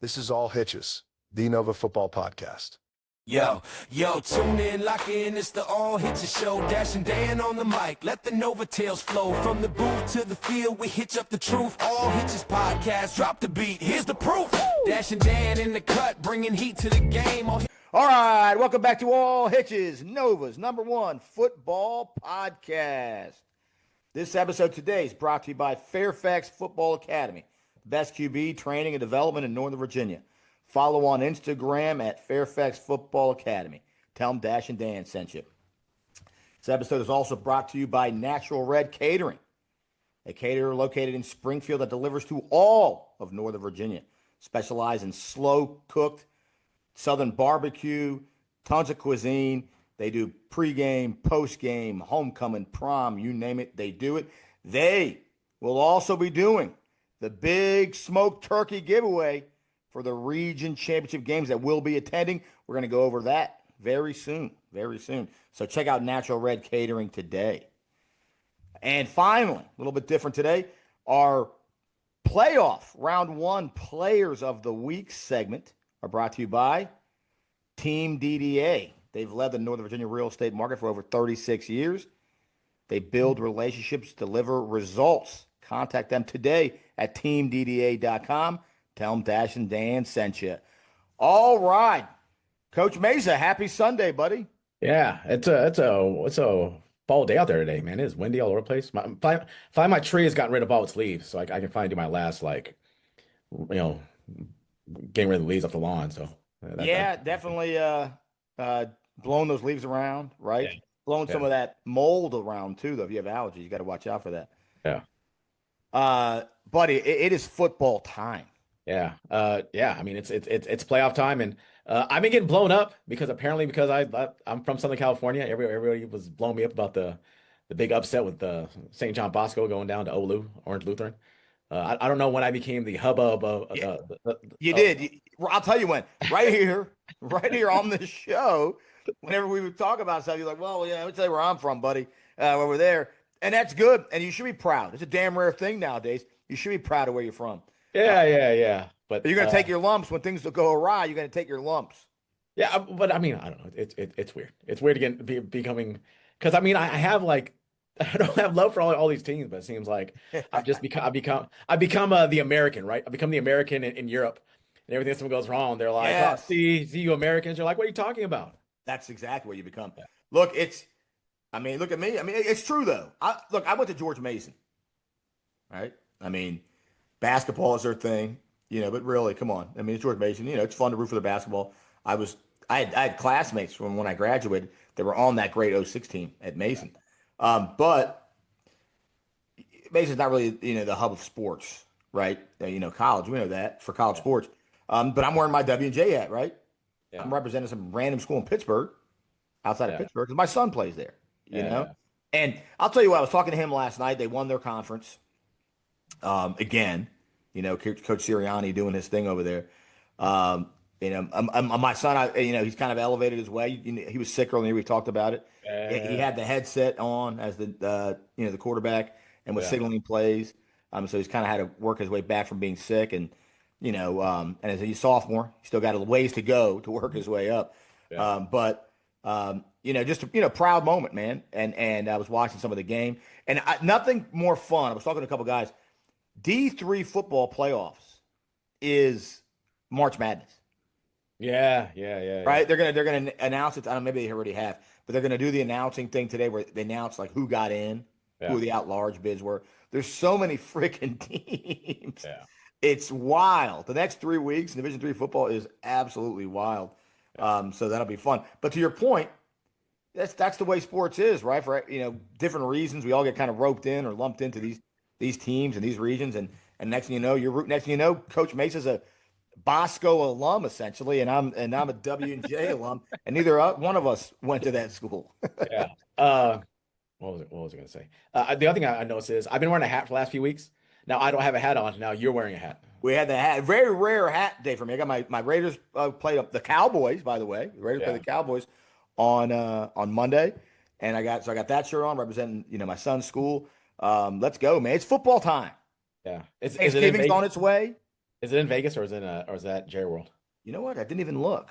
This is All Hitches, the NoVA football podcast. Yo, tune in, lock in, it's the All Hitches show. Dash and Dan on the mic, let the NoVA tales flow. From the booth to the field, we hitch up the truth. All Hitches podcast, drop the beat, here's the proof. Dash and Dan in the cut, bringing heat to the game. All right, welcome back to All Hitches, NoVA's #1 football podcast. This episode today is brought to you by Fairfax Football Academy, best QB training and development in Northern Virginia. Follow on Instagram at Fairfax Football Academy. Tell them Dash and Dan sent you. This episode is also brought to you by Natural Red Catering, a caterer located in Springfield that delivers to all of Northern Virginia. Specialize in slow-cooked Southern barbecue, tons of cuisine. They do pregame, postgame, homecoming, prom, you name it, they do it. They will also be doing the big smoked turkey giveaway for the region championship games that we'll be attending. We're going to go over that very soon, very soon. So check out Natural Red Catering today. And finally, a little bit different today, our playoff round 1 players of the week segment are brought to you by Team DDA. They've led the Northern Virginia real estate market for over 36 years. They build relationships, deliver results. Contact them today at teamdda.com. Tell them Dash and Dan sent you. All right. Coach Mesa, happy Sunday, buddy. Yeah, it's a fall day out there today, man. It is windy all over the place. My tree has gotten rid of all its leaves, so I can finally do my last, getting rid of the leaves off the lawn. So definitely blowing those leaves around, right? Yeah. Blowing some of that mold around too, though. If you have allergies, you got to watch out for that. Yeah. Buddy, it is football time. Yeah. I mean, it's playoff time, and I've been getting blown up because I'm from Southern California. Everybody was blowing me up about the big upset with St. John Bosco going down to Orange Lutheran. I don't know when I became the hubbub of you did. I'll tell you when. Right here on this show, whenever we would talk about stuff, you're like, well, yeah, let me tell you where I'm from, buddy. Over there. And that's good. And you should be proud. It's a damn rare thing nowadays. You should be proud of where you're from. Yeah. But you're going to take your lumps when things go awry. You're going to take your lumps. Yeah, but I mean, I don't know. It's weird. It's weird again becoming, because I mean, I don't have love for all these teams, but it seems like I've become the American, right? I become the American in Europe, and everything that goes wrong, they're like, yes. Oh, see you Americans. You're like, what are you talking about? That's exactly what you become. Yeah. Look, look at me. I mean, it's true though. I went to George Mason, right? I mean, basketball is their thing, but really, come on. I mean, it's George Mason. It's fun to root for the basketball. I had classmates from when I graduated that were on that great 06 team at Mason. But Mason's not really, the hub of sports, right? College, we know that for college sports. But I'm wearing my W&J hat, right? Yeah. I'm representing some random school in Pittsburgh, outside of Pittsburgh, because my son plays there, you know? And I'll tell you what, I was talking to him last night. They won their conference. Again, Coach Sirianni doing his thing over there. My son, he's kind of elevated his way. He was sick earlier. We talked about it. He had the headset on as the quarterback and was signaling plays. So he's kind of had to work his way back from being sick. And, and as a sophomore, he still got a ways to go to work his way up. Yeah. Just a proud moment, man. And I was watching some of the game. And nothing more fun. I was talking to a couple guys. D3 football playoffs is March Madness. Yeah. Right? They're gonna announce it. I don't know, maybe they already have, but they're gonna do the announcing thing today where they announce like who got in, who the at-large bids were. There's so many freaking teams. Yeah. It's wild. The next 3 weeks in Division III football is absolutely wild. Yeah. So that'll be fun. But to your point, that's the way sports is, right? For different reasons, we all get kind of roped in or lumped into these teams and these regions, and next thing you know, you're rooting. Next thing you know, Coach Mesa's a Bosco alum essentially, and I'm a W&J alum, and neither one of us went to that school. Yeah. What was I going to say? The other thing I noticed is I've been wearing a hat for the last few weeks. Now I don't have a hat on. Now you're wearing a hat. We had the hat. Very rare hat day for me. I got my Raiders played up the Cowboys, by the way. The Raiders played the Cowboys on Monday, and I got that shirt on representing my son's school. Let's go, man! It's football time. Yeah, Thanksgiving's on its way. Is it in Vegas or is that Jerry World? You know what? I didn't even look.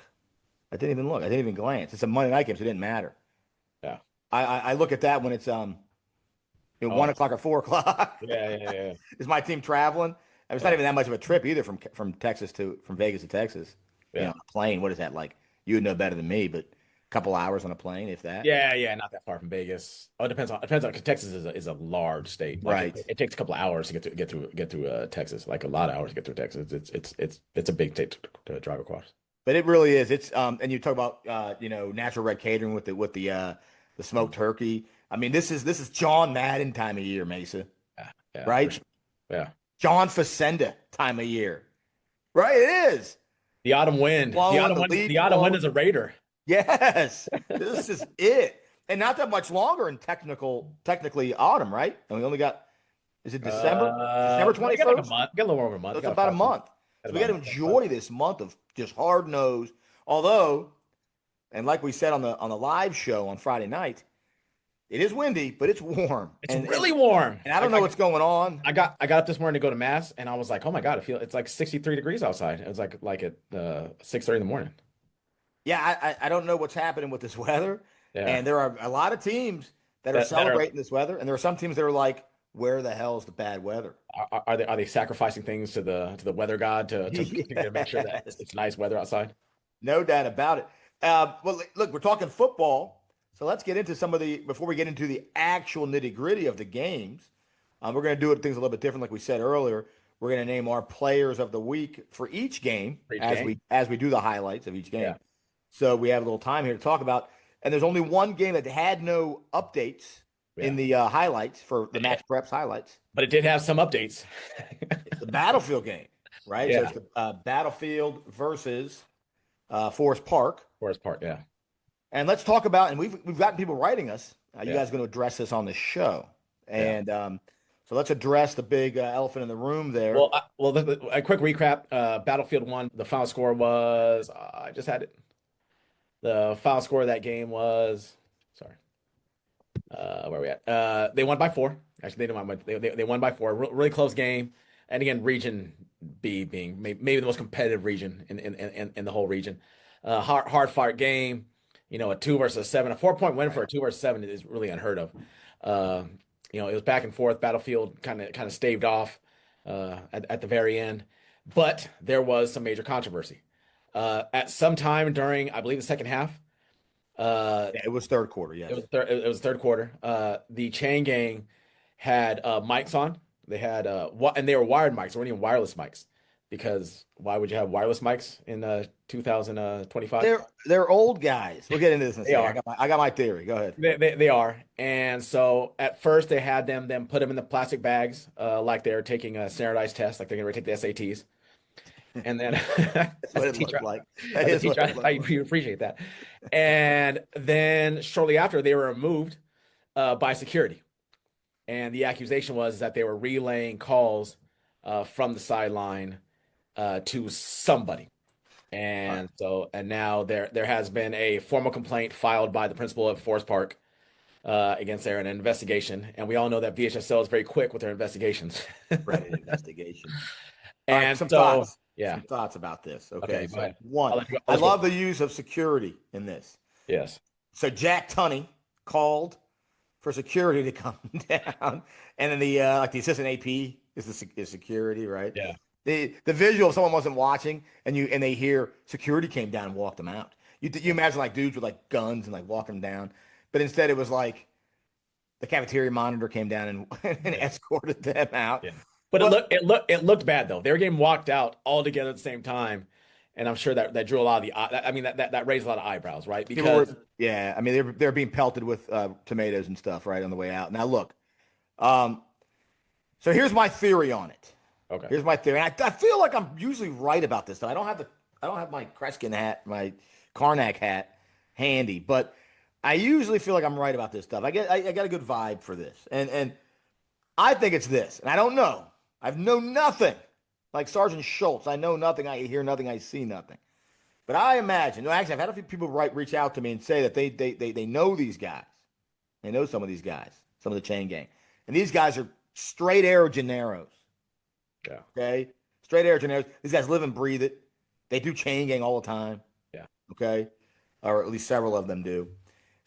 I didn't even look. I didn't even glance. It's a Monday night game, so it didn't matter. Yeah. I look at that when it's 1 o'clock or 4 o'clock. Yeah. Is my team traveling? And it's not Yeah. even that much of a trip either from Vegas to Texas. Yeah. On a plane. What is that like? You would know better than me, but a couple hours on a plane, if that. Yeah, not that far from Vegas. Oh, it depends on because Texas is a large state. Like Right. it takes a couple of hours to get through Texas. Like a lot of hours to get through Texas. It's a big state to drive across. But it really is. It's and you talk about natural red catering with the smoked turkey. I mean, this is John Madden time of year, Mesa. Yeah, Right? for sure. Yeah. John Facenda time of year. Right, it is. The autumn wind. Blowing The autumn the wind. leaf The autumn wind blowing. is a Raider. Yes. This is it. And not that much longer in technically autumn, right? And we only got is it December? December We got like a 21st? month. We got a little over a month. That's We got about a 5 month. got So we got to about- enjoy this month of just hard nose. Although, and like we said on the live show on Friday night, it is windy, but it's warm. It's and, really warm. And I don't know what's going on. I got up this morning to go to mass, and I was like, oh my God, it's like 63 degrees outside. It was like at 6:30 in the morning. Yeah, I don't know what's happening with this weather. Yeah. And there are a lot of teams that are That are- celebrating this weather, and there are some teams that are like, "Where the hell is the bad weather?" Are they sacrificing things to the weather god to make sure that Yes. it's nice weather outside? No doubt about it. Well, look, we're talking football, so let's get into before we get into the actual nitty gritty of the games. We're going to do things a little bit different, like we said earlier. We're going to name our players of the week for each game as we do the highlights of each game. Yeah. So we have a little time here to talk about. And there's only one game that had no updates in the highlights for the match preps highlights. But it did have some updates. It's the Battlefield game, right? Yeah. So it's the Battlefield versus Forest Park. Forest Park, yeah. And let's talk about, and we've gotten people writing us. You Yeah. guys are going to address this on the show. And so let's address the big elephant in the room there. Well, a quick recap. Battlefield won. The final score was I just had it. The final score of that game was where are we at? They won by 4. Actually, they didn't win. They won by 4. Really close game. And again, Region B being maybe the most competitive region in the whole region. Hard fought game. A 2 versus 7, a 4-point win for a 2 versus 7 is really unheard of. It was back and forth. Battlefield kind of staved off at the very end, but there was some major controversy at some time during, I believe, the second half. It was third quarter. Yes, it was third quarter. The Chain Gang had mics on. They had and they were wired mics. They weren't even wireless mics, because why would you have wireless mics in 2025? They're old guys. We'll get into this in a They second. are. I got my theory. Go ahead. They are. And so at first they had them put them in the plastic bags, like they're taking a standardized test, like they're going to take the SATs. And then That's what it teacher, looked like. as a teacher, I appreciate that. And then shortly after, they were removed by security. And the accusation was that they were relaying calls from the sideline to somebody. And now there has been a formal complaint filed by the principal of Forest Park against there, an investigation. And we all know that VHSL is very quick with their investigations. Right, an investigation. And All right, some so, thoughts. yeah. Some thoughts about this. Okay, Okay. go So ahead. one, I let's go. love the use of security in this. Yes. So Jack Tunney called for security to come down, and then the assistant AP is security, right? Yeah. The visual of someone wasn't watching, and they hear security came down and walked them out. You imagine like dudes with like guns and like walking them down, but instead it was like the cafeteria monitor came down and escorted them out. Yeah. But it looked bad though. They were getting walked out all together at the same time, and I'm sure that drew a lot of that raised a lot of eyebrows, right? Because they're being pelted with tomatoes and stuff right on the way out. Now look, so here's my theory on it. okay, Here's my theory. And I feel like I'm usually right about this stuff. I don't have my Kreskin hat, my Karnak hat handy, but I usually feel like I'm right about this stuff. I got a good vibe for this, and I think it's this. And I don't know. I've known nothing. Like Sergeant Schultz, I know nothing. I hear nothing. I see nothing. But I imagine. No, actually, I've had a few people reach out to me and say that they know these guys. They know some of these guys, some of the Chain Gang, and these guys are straight arrow Gennaros. yeah, Okay, Straight Air Generics. These guys live and breathe it. They do chain gang all the time. Yeah. Okay. Or at least several of them do.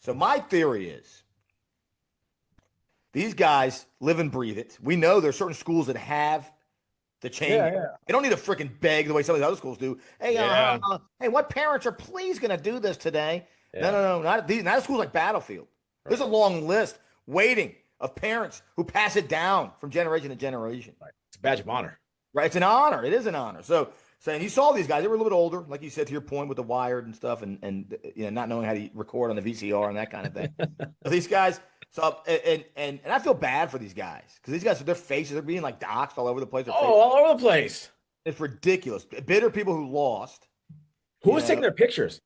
So my theory is these guys live and breathe it. We know there's certain schools that have the chain. Yeah. They don't need to freaking beg the way some of the other schools do. Hey, hey, what parents are please going to do this today? Yeah. No, not these. Not schools like Battlefield. Right. There's a long list waiting of parents who pass it down from generation to generation. Right. It's a badge of honor. Right. It's an honor. It is an honor. So and you saw these guys. They were a little bit older, like you said, to your point with the wired and stuff, and not knowing how to record on the VCR and that kind of thing. So these guys. So and I feel bad for these guys because these guys, their faces, they're being like doxxed all over the place. All over the place. It's ridiculous. Bitter people who lost. Who was taking their pictures?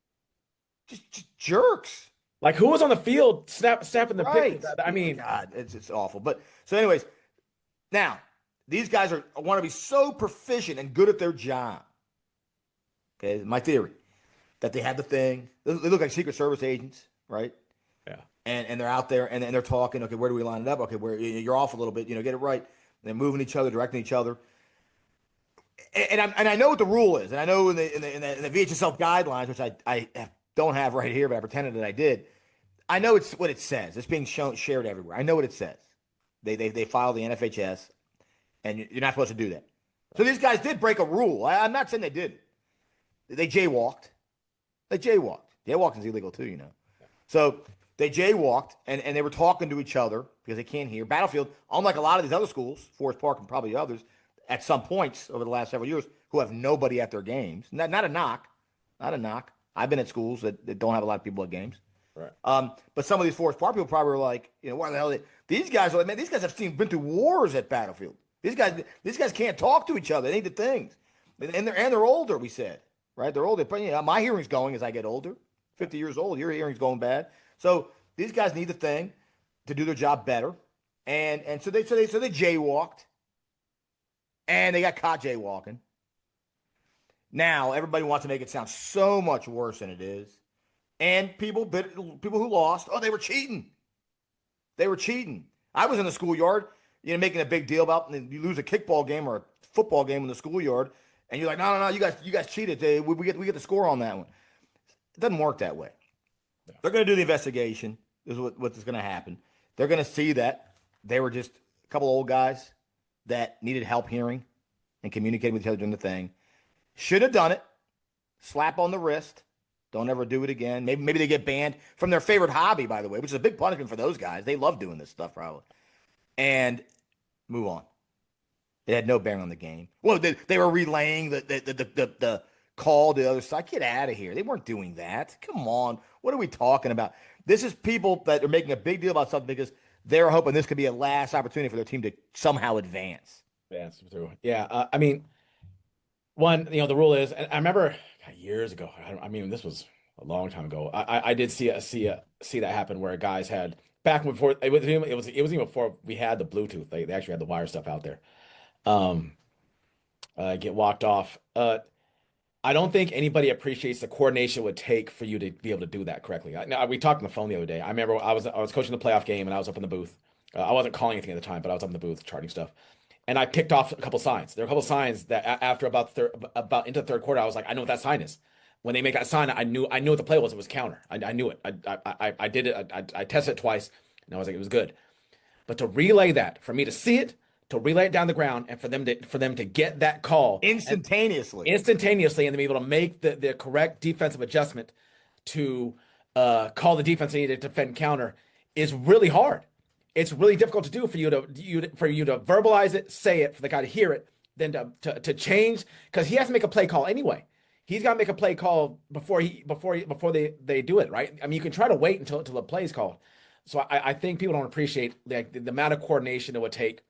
Just jerks. Like who was on the field snapping the pictures? I mean, God, it's awful. But so, anyways, now these guys want to be so proficient and good at their job. Okay, my theory that they have the thing. They look like Secret Service agents, right? Yeah. And they're out there and they're talking. Okay, where do we line it up? Okay, where you're off a little bit. Get it right. And they're moving each other, directing each other. And I know what the rule is, and I know in the VHSL guidelines, which I don't have right here, but I pretended that I did. I know it's what it says. It's being shared everywhere. I know what it says. They file the NFHS, and you're not supposed to do that. So these guys did break a rule. I'm not saying they didn't. They jaywalked. Jaywalking is illegal too, So they jaywalked, and they were talking to each other because they can't hear. Battlefield, unlike a lot of these other schools, Forest Park and probably others, at some points over the last several years, who have nobody at their games. Not a knock. I've been at schools that don't have a lot of people at games. Right. But some of these Forest Park people probably were like, why the hell? These guys are like, man, these guys have been through wars at Battlefield. These guys can't talk to each other. They need the things, and they're older. We said, right? They're older. But, my hearing's going as I get older. 50 years old, your hearing's going bad. So these guys need the thing to do their job better, and so they jaywalked, and they got caught jaywalking. Now everybody wants to make it sound so much worse than it is, and people who lost, they were cheating. They were cheating. I was in the schoolyard, making a big deal about you lose a kickball game or a football game in the schoolyard, and you're like, no, you guys cheated. We get the score on that one. It doesn't work that way. Yeah. They're going to do the investigation. This is what's going to happen. They're going to see that they were just a couple old guys that needed help hearing and communicating with each other during the thing. Should have done it. Slap on the wrist. Don't ever do it again. Maybe they get banned from their favorite hobby, by the way, which is a big punishment for those guys. They love doing this stuff, probably. And move on. It had no bearing on the game. Well, they were relaying the call to the other side. Get out of here. They weren't doing that. Come on. What are we talking about? This is people that are making a big deal about something because they're hoping this could be a last opportunity for their team to somehow advance. Yeah. I mean, one, the rule is, and I remember years ago, this was a long time ago. I did see that happen where guys had back before it was even before we had the Bluetooth. They actually had the wire stuff out there. Get walked off. I don't think anybody appreciates the coordination it would take for you to be able to do that correctly. We talked on the phone the other day. I remember I was coaching the playoff game and I was up in the booth. I wasn't calling anything at the time, but I was up in the booth charting stuff. And I picked off a couple signs. There were a couple signs that after about into the third quarter, I was like, I know what that sign is. When they make that sign, I knew what the play was. It was counter. I knew it. I did it. I tested it twice, and I was like, it was good. But to relay that, for me to see it, to relay it down the ground, and for them to get that call instantaneously, and to be able to make the correct defensive adjustment to call the defense they need to defend counter is really hard. It's really difficult to do for you to verbalize it, say it, for the guy to hear it, then to change, because he has to make a play call anyway. He's got to make a play call before they do it, right? I mean, you can try to wait until the play is called. So I think people don't appreciate the amount of coordination it would take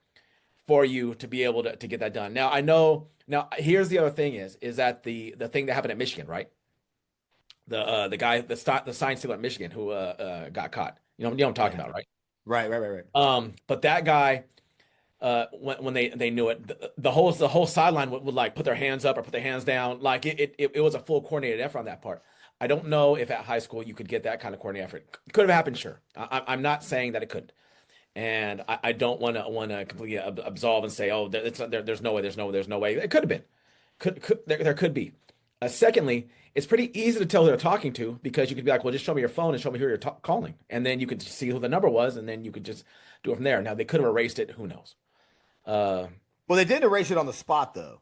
for you to be able to get that done. Now I know. Now here's the other thing is that the thing that happened at Michigan, right? The guy, the sign stealer at Michigan who got caught. You know what I'm talking about, right? Right. But that guy, when they knew it, the whole sideline would like put their hands up or put their hands down. Like it was a full coordinated effort on that part. I don't know if at high school you could get that kind of coordinated effort. Could have happened, sure. I'm not saying that it couldn't, and I don't want to completely absolve and say, oh, there's no way. It could have been, There could be. Secondly, it's pretty easy to tell who they're talking to because you could be like, well, just show me your phone and show me who you're calling, and then you could see who the number was, and then you could just do it from there. Now they could have erased it. Who knows? Uh, Well, they did erase it on the spot, though.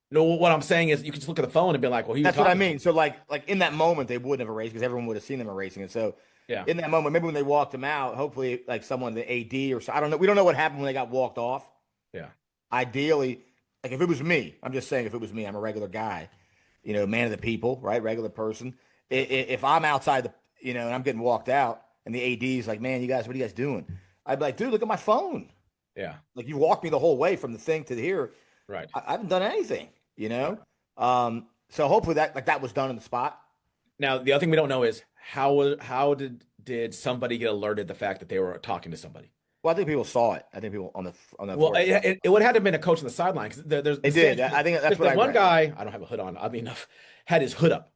no, what I'm saying is you can just look at the phone and be like, well, he was That's what I talking to. mean. So, like in that moment, they wouldn't have erased because everyone would have seen them erasing it. So, Yeah, in that moment, maybe when they walked them out, hopefully, like someone, the AD or so, I don't know. We don't know what happened when they got walked off. yeah, Ideally, like if it was me, I'm just saying, if it was me, I'm a regular guy, man of the people, right? Regular person. If I'm outside and I'm getting walked out, and the AD's like, man, what are you guys doing? I'd be like, dude, look at my phone. yeah. Like you walked me the whole way from the thing to here. Right. I haven't done anything. So hopefully that was done on the spot. Now the other thing we don't know is how did somebody get alerted the fact that they were talking to somebody? Well, I think people saw it. I think people on the Well, it would have to have been a coach on the sideline because there's they did. I think that's what I one read. guy. I don't have a hood on. Oddly enough, had his hood up.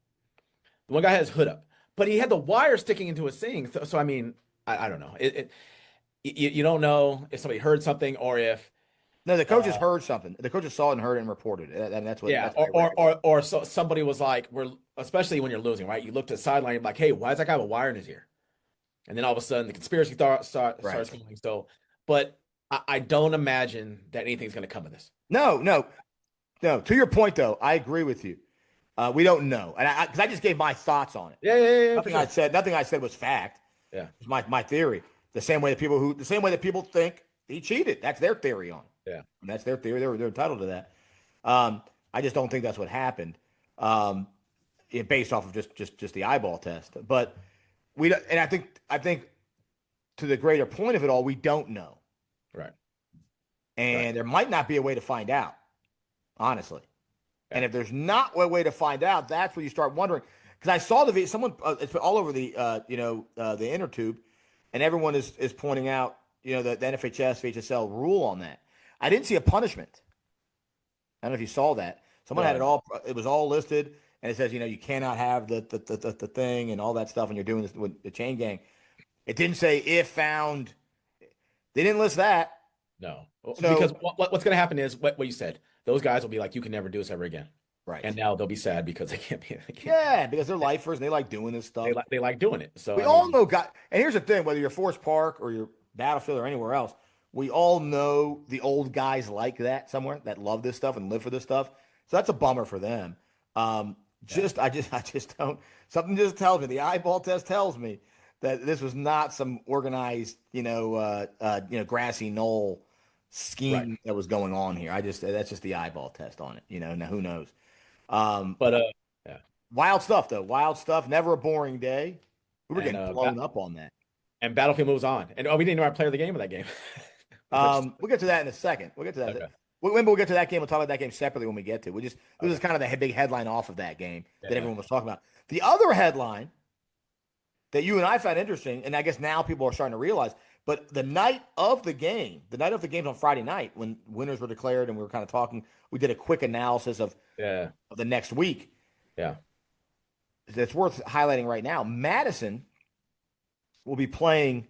The one guy had his hood up, but he had the wire sticking into his thing. So I mean, I don't know. You don't know if somebody heard something or if No, the coaches heard something. The coaches saw it and heard it and reported it. And that's what. yeah, That's what I read. or so somebody was like, especially when you're losing, right? You look to the sideline, you're like, hey, why does that guy have a wire in his ear? And then all of a sudden, the conspiracy starts Right. going. So, but I don't imagine that anything's going to come of this. No. To your point, though, I agree with you. We don't know, and because I just gave my thoughts on it. Yeah. Nothing I said was fact. Yeah. It's my theory. The same way that people think he cheated. That's their theory on it. Yeah. And that's their theory. They're entitled to that. I just don't think that's what happened. Based off of just the eyeball test. But we don't, and I think to the greater point of it all, we don't know. Right. And there might not be a way to find out, honestly. Yeah. And if there's not a way to find out, that's when you start wondering. Because I saw the video, someone it's all over the the inner tube, and everyone is pointing out the NFHS VHSL rule on that. I didn't see a punishment. I don't know if you saw that. Someone had it all. It was all listed, and it says you cannot have the thing and all that stuff when you're doing this with the chain gang. It didn't say if found. They didn't list that. No, So, because what's going to happen is what you said. Those guys will be like, you can never do this ever again. Right. And now they'll be sad because they can't be. Yeah, because they're lifers and they like doing this stuff. They like doing it. So we all know, and here's the thing: whether you're Forest Park or you're Battlefield or anywhere else, we all know the old guys like that somewhere that love this stuff and live for this stuff. So that's a bummer for them. I just don't. Something just tells me, the eyeball test tells me that this was not some organized, grassy knoll scheme that was going on here. That's just the eyeball test on it. Now who knows? Yeah. Wild stuff though. Wild stuff. Never a boring day. We were getting blown up on that. And Battlefield moves on. And we didn't know our player of the game of that game. We'll get to that in a second. We'll get to that. Okay. We'll get to that game. We'll talk about that game separately when we get to it. This is kind of the big headline off of that game that everyone was talking about. The other headline that you and I found interesting, and I guess now people are starting to realize, but the night of the game on Friday night when winners were declared and we were kind of talking, we did a quick analysis of the next week. Yeah. That's worth highlighting right now. Madison will be playing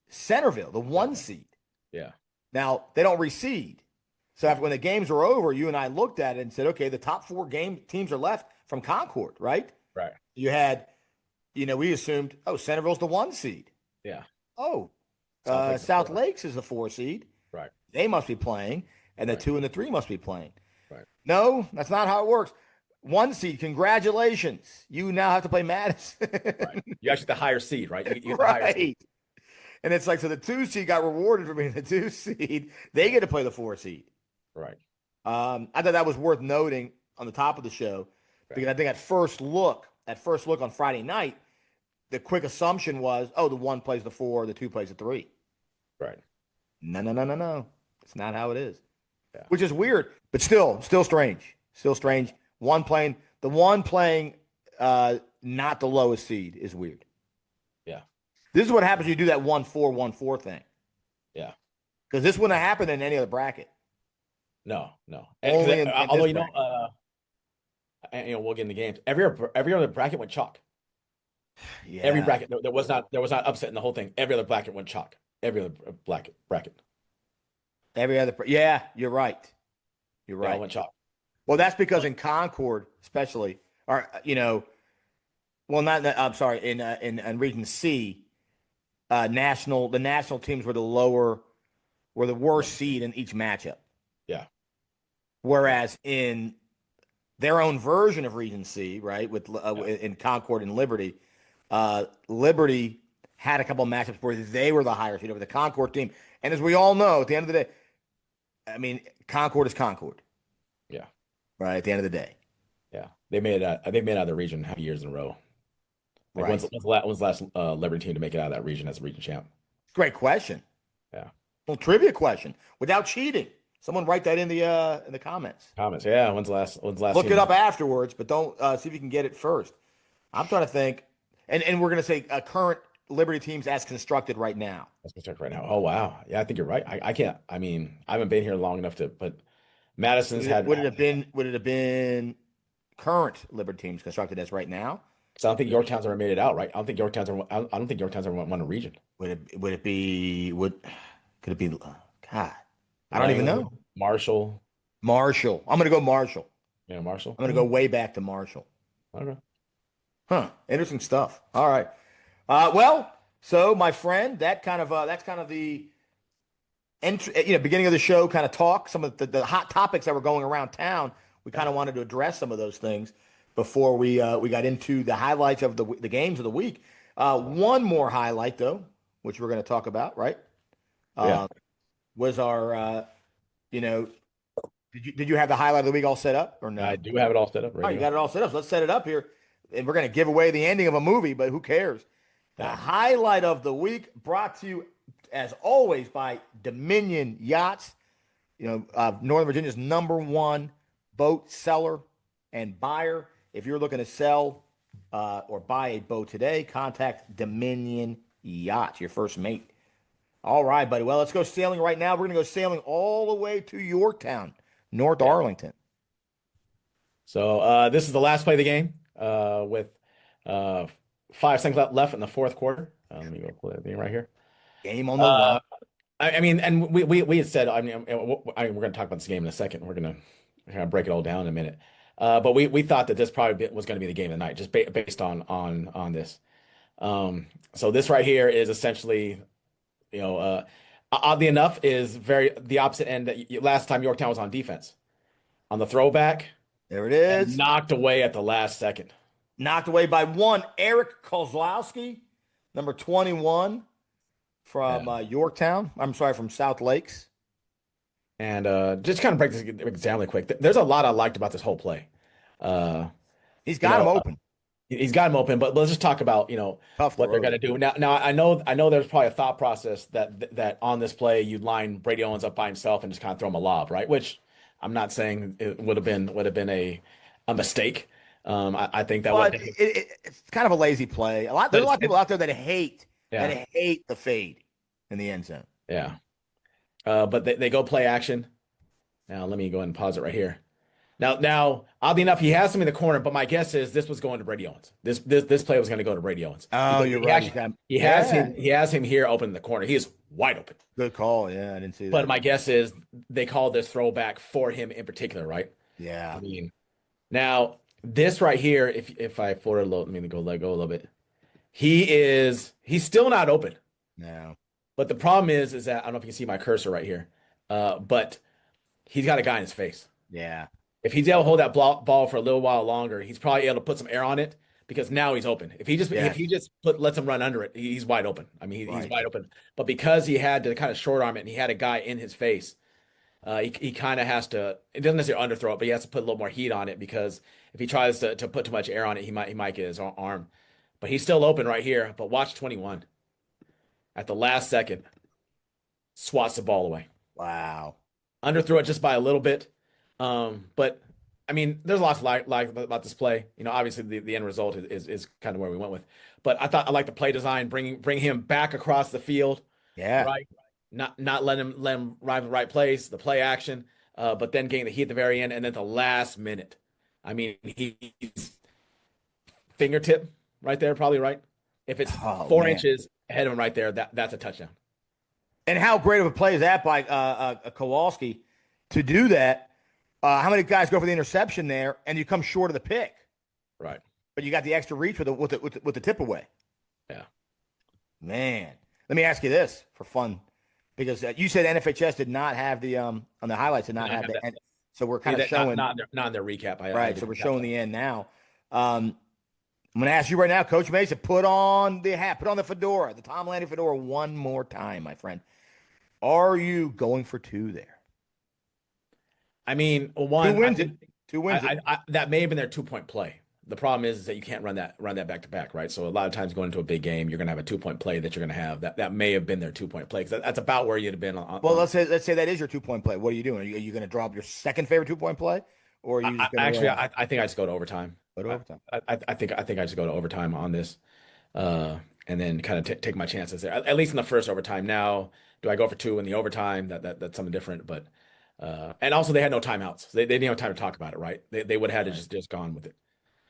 Centerville, the 1 seed. Yeah. Now, they don't reseed. So when the games were over, you and I looked at it and said, okay, the top 4 teams are left from Concord, right? Right. You had, we assumed, Centerville's the 1 seed. Yeah. South Lakes is the 4 seed. Right. They must be playing, and the 2 and the 3 must be playing. Right. No, that's not how it works. 1 seed, congratulations. You now have to play Madison. Right. You actually the higher seed, right? You right. Higher seed. And it's like, so the 2 seed got rewarded for being the 2 seed. They get to play the 4 seed. Right. I thought that was worth noting on the top of the show, because I think at first look on Friday night, the quick assumption was, the 1 plays the 4, the 2 plays the 3. Right. No. It's not how it is. Yeah. Which is weird, but still strange. Still strange. The one playing not the lowest seed is weird. Yeah. This is what happens when you do that 1-4 thing. Yeah. Because this wouldn't have happened in any other bracket. No. Only in although this we'll get in the games. Every other bracket went chalk. Yeah. Every bracket there was not upset in the whole thing. Every other bracket went chalk. Every other bracket. Every other. Yeah, you're right. They all went chalk. Well, that's because in Concord, especially, or well, not I'm sorry, in Region C, the national teams were the worst seed in each matchup. Yeah. Whereas in their own version of Region C, right, with in Concord and Liberty, Liberty had a couple of matchups where they were the higher seed over the Concord team. And as we all know, at the end of the day, I mean, Concord is Concord. Yeah. Right, at the end of the day. Yeah. They made it out of the region how many years in a row? Like Right. when's the last Liberty team to make it out of that region as a region champ? Great question. Yeah. Well, trivia question. Without cheating. Someone write that in the comments. Comments. Yeah. When's the last Look team? it up afterwards, but don't see if you can get it first. I'm trying to think. And we're gonna say current Liberty teams as constructed right now. Let's go check right now. Oh wow. Yeah, I think you're right. I can't. I mean, I haven't been here long enough but Madison's had. Would it have been current Liberty teams constructed as right now? So I don't think Yorktown's ever made it out, right? I don't think Yorktown's ever won a region. Could it be God? I don't even know. Marshall. I'm gonna go Marshall. Yeah, Marshall. I'm gonna go way back to Marshall. Okay. Huh. Interesting stuff. All right. Well, so my friend, that's kind of the beginning of the show kind of talk, some of the hot topics that were going around town. We kind of wanted to address some of those things before we got into the highlights of the games of the week. One more highlight though, which we're going to talk about, right? Was our did you have the highlight of the week all set up or no? I do have it all set up. All right, you got it all set up. So let's set it up here. And we're going to give away the ending of a movie, but who cares? The highlight of the week brought to you, as always, by Dominion Yachts. Northern Virginia's #1 boat seller and buyer. If you're looking to sell or buy a boat today, contact Dominion Yachts, your first mate. All right, buddy. Well, let's go sailing right now. We're going to go sailing all the way to Yorktown, North Arlington. So this is the last play of the game with 5 seconds left in the fourth quarter. Let me go pull that thing right here. Game on the line. I mean, and we had said, we're going to talk about this game in a second. We're going to break it all down in a minute. But we thought that this probably was going to be the game of the night, just based on this. So this right here is essentially, oddly enough, is the opposite end that last time Yorktown was on defense. On the throwback, there it is. And knocked away at the last second. Knocked away by one, Eric Kozlowski, number 21 from Yorktown. I'm sorry, from South Lakes. And just kind of break this down really quick. There's a lot I liked about this whole play. He's got him open. He's got him open, but let's just talk about what they're going to do now. I know there's probably a thought process that on this play you'd line Brady Owens up by himself and just kind of throw him a lob, right? Which I'm not saying it would have been a mistake. I think that it's kind of a lazy play. There's a lot of people out there that hate the fade in the end zone. Yeah. But they go play action. Now let me go ahead and pause it right here. Now, oddly enough, he has him in the corner, but my guess is this was going to Brady Owens. This play was going to go to Brady Owens. Oh, you're right. He has him here open in the corner. He is wide open. Good call. Yeah, I didn't see that. But my guess is they called this throwback for him in particular, right? Yeah. I mean, now this right here, if I floor it a little, let me let go a little bit. He's still not open. No. But the problem is that I don't know if you can see my cursor right here, but he's got a guy in his face. Yeah. If he's able to hold that ball for a little while longer, he's probably able to put some air on it because now he's open. If he just lets him run under it, he's wide open. I mean, he's wide open. But because he had to kind of short arm it and he had a guy in his face, he kind of has to. It doesn't necessarily underthrow it, but he has to put a little more heat on it because if he tries to put too much air on it, he might get his arm. But he's still open right here. But watch 21 at the last second, swats the ball away. Wow. Underthrew it just by a little bit. But I mean, there's lots like about this play. Obviously the end result is kind of where we went with. But I like the play design, bring him back across the field. Yeah. Right. Not let him arrive in the right place, the play action, but then getting the heat at the very end, and then the last minute. I mean, he's fingertip right there, probably right. If it's 4 inches ahead of him right there, that's a touchdown. And how great of a play is that by Kowalski to do that? How many guys go for the interception there, and you come short of the pick, Right. but you got the extra reach with the tip away? Yeah. Man, let me ask you this for fun, because you said NFHS did not have the on the highlights did not have the end, so we're kind of showing not in their recap. Right, so we're showing the end now. I'm going to ask you right now, Coach Mason, put on the hat, put on the fedora, the Tom Landry fedora one more time, my friend. Are you going for 2 there? I mean, one, 2 wins it. 2 wins it. that may have been their 2-point play. The problem is that you can't run that back to back, right? So a lot of times going into a big game, you're going to have a 2-point play that you're going to have. That may have been their 2-point play, because that's about where you'd have been. Let's say that is your 2-point play. What are you doing? Are you going to draw up your second favorite 2-point play, or are you just going to? I think I just go to overtime. Go to overtime. I think I just go to overtime on this, and then kind of take my chances there. At least in the first overtime. Now, do I go for 2 in the overtime? That's something different. But and also they had no timeouts. They didn't have time to talk about it, right? They would have had to just gone with it.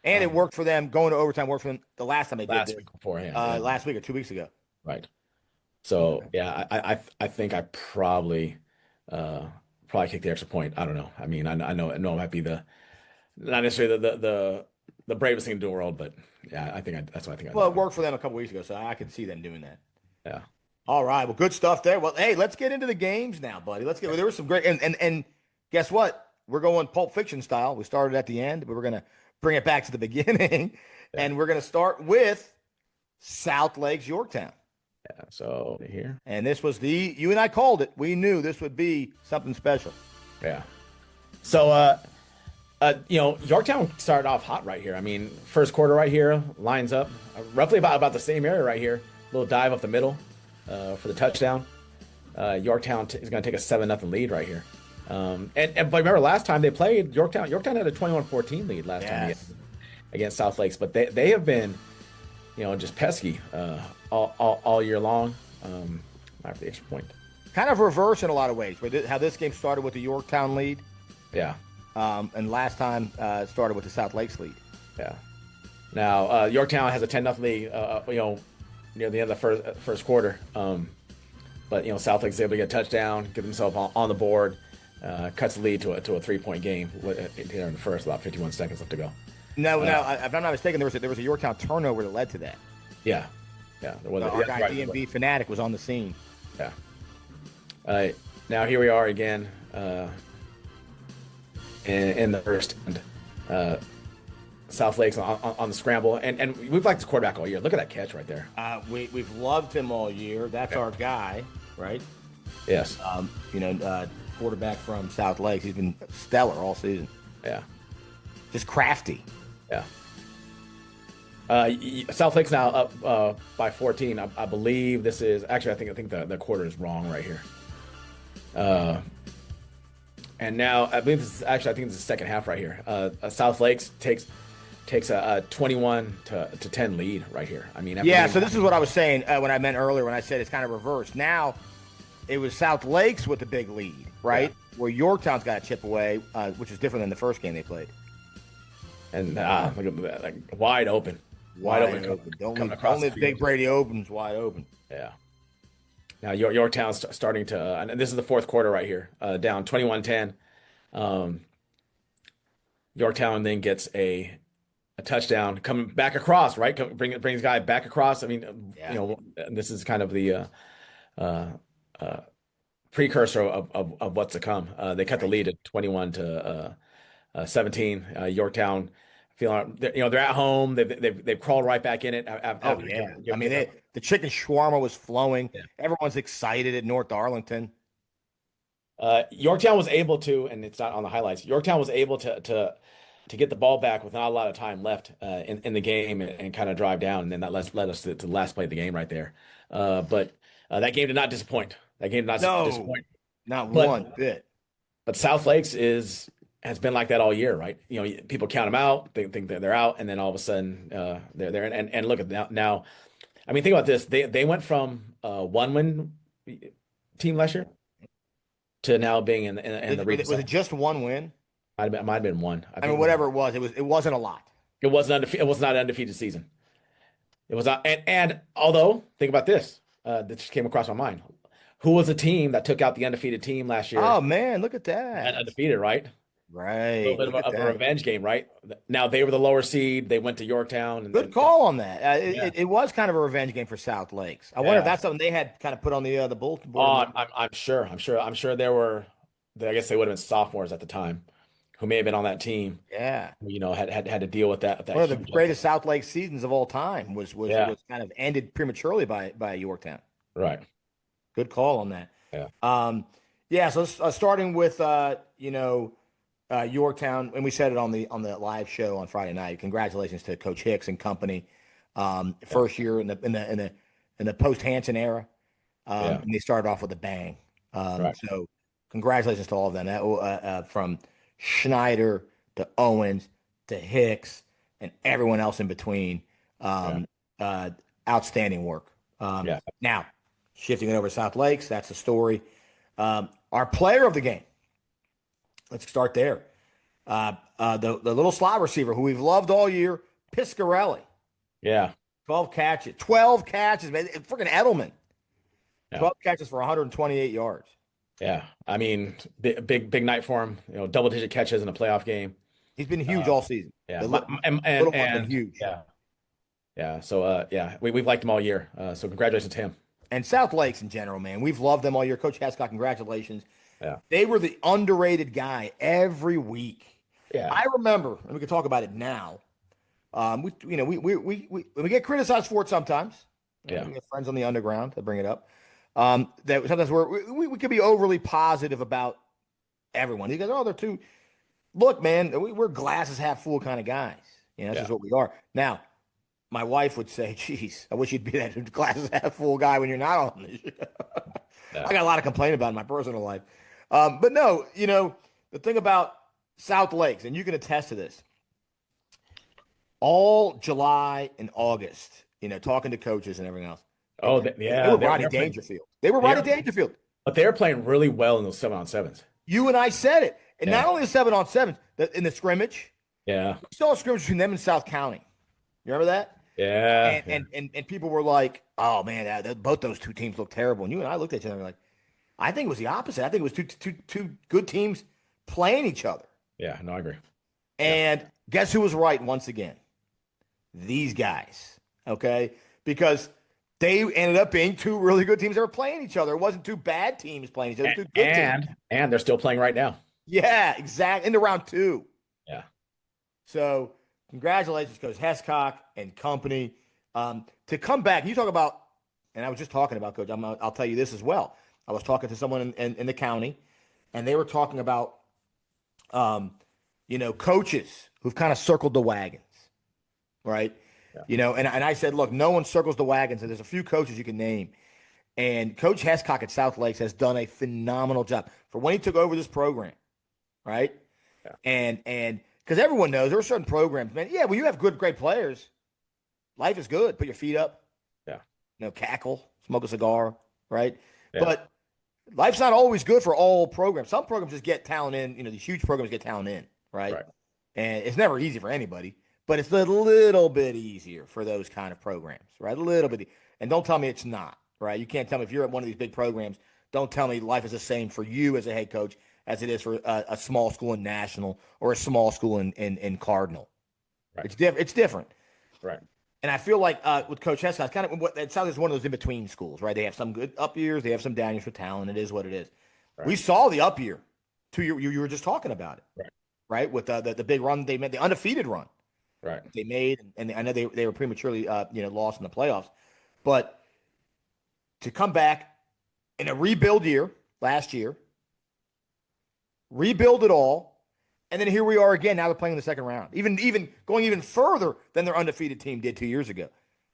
And it worked for them. Going to overtime worked for them the last time they did last this. week beforehand. Last week or 2 weeks ago. Right. So yeah, I think I probably kick the extra point. I don't know. I mean, I know it might be not necessarily the bravest thing to do in the world, but yeah, that's what I think. Well, it worked for them a couple weeks ago, so I could see them doing that. Yeah. All right. Well, good stuff there. Well, hey, let's get into the games now, buddy. There was some great and guess what? We're going Pulp Fiction style. We started at the end, but we're gonna bring it back to the beginning, and we're gonna start with South Lakes Yorktown. Yeah. So here, and this was you and I called it. We knew this would be something special. Yeah. So Yorktown started off hot right here. I mean, first quarter right here lines up roughly about the same area right here. Little dive up the middle for the touchdown. Yorktown is going to take a 7-0 lead right here. But remember last time they played Yorktown had a 21-14 lead last time against South Lakes, but they have been just pesky all year long. After the extra point, kind of reverse in a lot of ways. How this game started with the Yorktown lead, yeah, and last time started with the South Lakes lead. Yeah. Now Yorktown has a 10-0 lead, near the end of the first quarter. But South Lakes is able to get a touchdown, get themselves on the board, cuts the lead to a 3-point game here in the first, about 51 seconds left to go. No, if I'm not mistaken, there was a Yorktown turnover that led to that. Yeah. There was our guy DMV Fanatic was on the scene. Yeah. Now here we are again in the first end. South Lakes on the scramble, and we've liked the quarterback all year. Look at that catch right there. We've loved him all year. That's our guy, right? Yes. Quarterback from South Lakes. He's been stellar all season. Yeah. Just crafty. Yeah. South Lake's now up by 14. I believe this is actually. I think the quarter is wrong right here. And now I believe this is actually. I think this is the second half right here. South Lakes takes a 21-10 lead right here. I mean, so this is what I was saying when I meant earlier when I said it's kind of reversed. Now it was South Lakes with the big lead, right? Yeah. Where Yorktown's got a chip away, which is different than the first game they played. And look at that, like wide open. Wide open. Only Big Brady opens wide open. Yeah. Now Yorktown's starting to, and this is the fourth quarter right here, down 21-10. Yorktown then gets a touchdown coming back across, right? Brings guy back across. I mean, this is kind of the precursor of what's to come. They cut the lead at 21-17. Yorktown feeling, they're at home. They've crawled right back in it. I mean, the chicken shawarma was flowing. Yeah. Everyone's excited at North Arlington. Yorktown was able to, and it's not on the highlights. Yorktown was able to get the ball back with not a lot of time left in the game and kind of drive down, and then that led us to the last play of the game right there. But that game did not disappoint. Disappoint. Not one bit. But South Lakes has been like that all year, right? People count them out, they think that they're out, and then all of a sudden they're there. And look at now. I mean, think about this. They went from a 1-win team last year to now being in the region. Was it just one win? Might have been one. I mean, whatever it wasn't a lot. It was not an undefeated season. It was not. And although, think about this. That just came across my mind. Who was the team that took out the undefeated team last year? Oh man, look at that. And undefeated, right? Right. A little bit Look of at a that. revenge game, right? Now they were the lower seed. They went to Yorktown, Good call on that. yeah, It was kind of a revenge game for South Lakes. I wonder if yeah. that's something they had kind of put on the bulletin Oh, board. I'm sure there were. I guess they would have been sophomores at the time, who may have been on that team. Yeah. You know, had to deal with that One of the huge greatest upset. South Lake seasons of all time Yeah, was kind of ended prematurely by Yorktown. right. Good call on that. Yeah, Yeah. So starting with Yorktown, and we said it on the live show on Friday night. Congratulations to Coach Hicks and company. yeah, First year in the post Hanson era, yeah. and they started off with a bang. Right. So congratulations to all of them. From Schneider to Owens to Hicks and everyone else in between. Yeah, Um, Outstanding work. yeah. Now, shifting it over to South Lakes, that's the story. Our player of the game. Let's start there. The little slot receiver who we've loved all year, Piscarelli. Yeah. 12 catches, man. Freaking Edelman. Yeah. 12 catches for 128 yards. Yeah. I mean, big night for him. You know, double-digit catches in a playoff game. He's been huge all season. Yeah. The And little one's been huge. yeah. Yeah. So yeah, we've liked him all year. So congratulations to him. And South Lakes in general, man. We've loved them all year. Coach Hescott, congratulations. Yeah. They were the underrated guy every week. Yeah. I remember, and we can talk about it now. We get criticized for it sometimes. Yeah. We have friends on the underground that bring it up. That sometimes we could be overly positive about everyone. He goes, "Oh, they're too." Look, man, we're glasses half full kind of guys. You know, that's just what we are. Now, my wife would say, "Geez, I wish you'd be that glasses half full guy when you're not on this." Yeah. I got a lot to complain about in my personal life. But no, the thing about South Lakes, and you can attest to this, all July and August, talking to coaches and everything else. Oh, They were Rodney Dangerfield. They were Rodney Dangerfield. But they were playing really well in those 7-on-7s. You and I said it. And Yeah. not only the 7-on-7s, in the scrimmage, Yeah. we saw a scrimmage between them and South County. You remember that? Yeah. And people were like, "Oh man, both those two teams look terrible." And you and I looked at each other and were like, "I think it was the opposite. I think it was two good teams playing each other." Yeah. No, I agree. And guess who was right once again? These guys. Okay, because they ended up being two really good teams that were playing each other. It wasn't two bad teams playing each other. It was two good teams. And they're still playing right now. Yeah, exactly. Into round 2. Yeah. So congratulations, Coach Hescock and company. To come back, you talk about, and I was just talking about, Coach, I'll tell you this as well. I was talking to someone in the county, and they were talking about, coaches who've kind of circled the wagons, right? Yeah. And I said, look, no one circles the wagons, and there's a few coaches you can name. And Coach Hescock at South Lakes has done a phenomenal job for when he took over this program, right? Yeah. And because everyone knows there are certain programs, man. Yeah, when you have great players, life is good. Put your feet up. Yeah. Cackle, smoke a cigar, right? Yeah. But life's not always good for all programs. Some programs just get talent in. These huge programs get talent in, right? Right. And it's never easy for anybody, but it's a little bit easier for those kind of programs, right? A little bit. And don't tell me it's not, right? You can't tell me if you're at one of these big programs, don't tell me life is the same for you as a head coach as it is for a small school in National or a small school in Cardinal. Right. It's different. Right. And I feel like with Coach Hescott, kind of it sounds like one of those in between schools, right? They have some good up years, they have some down years for talent. It is what it is. Right. We saw the up year 2 year. You were just talking about it, right? With the big run they made, the undefeated run, right? They made, and I know they were prematurely lost in the playoffs, but to come back in a rebuild year last year, rebuild it all. And then here we are again. Now they're playing in the second round, even going even further than their undefeated team did 2 years ago.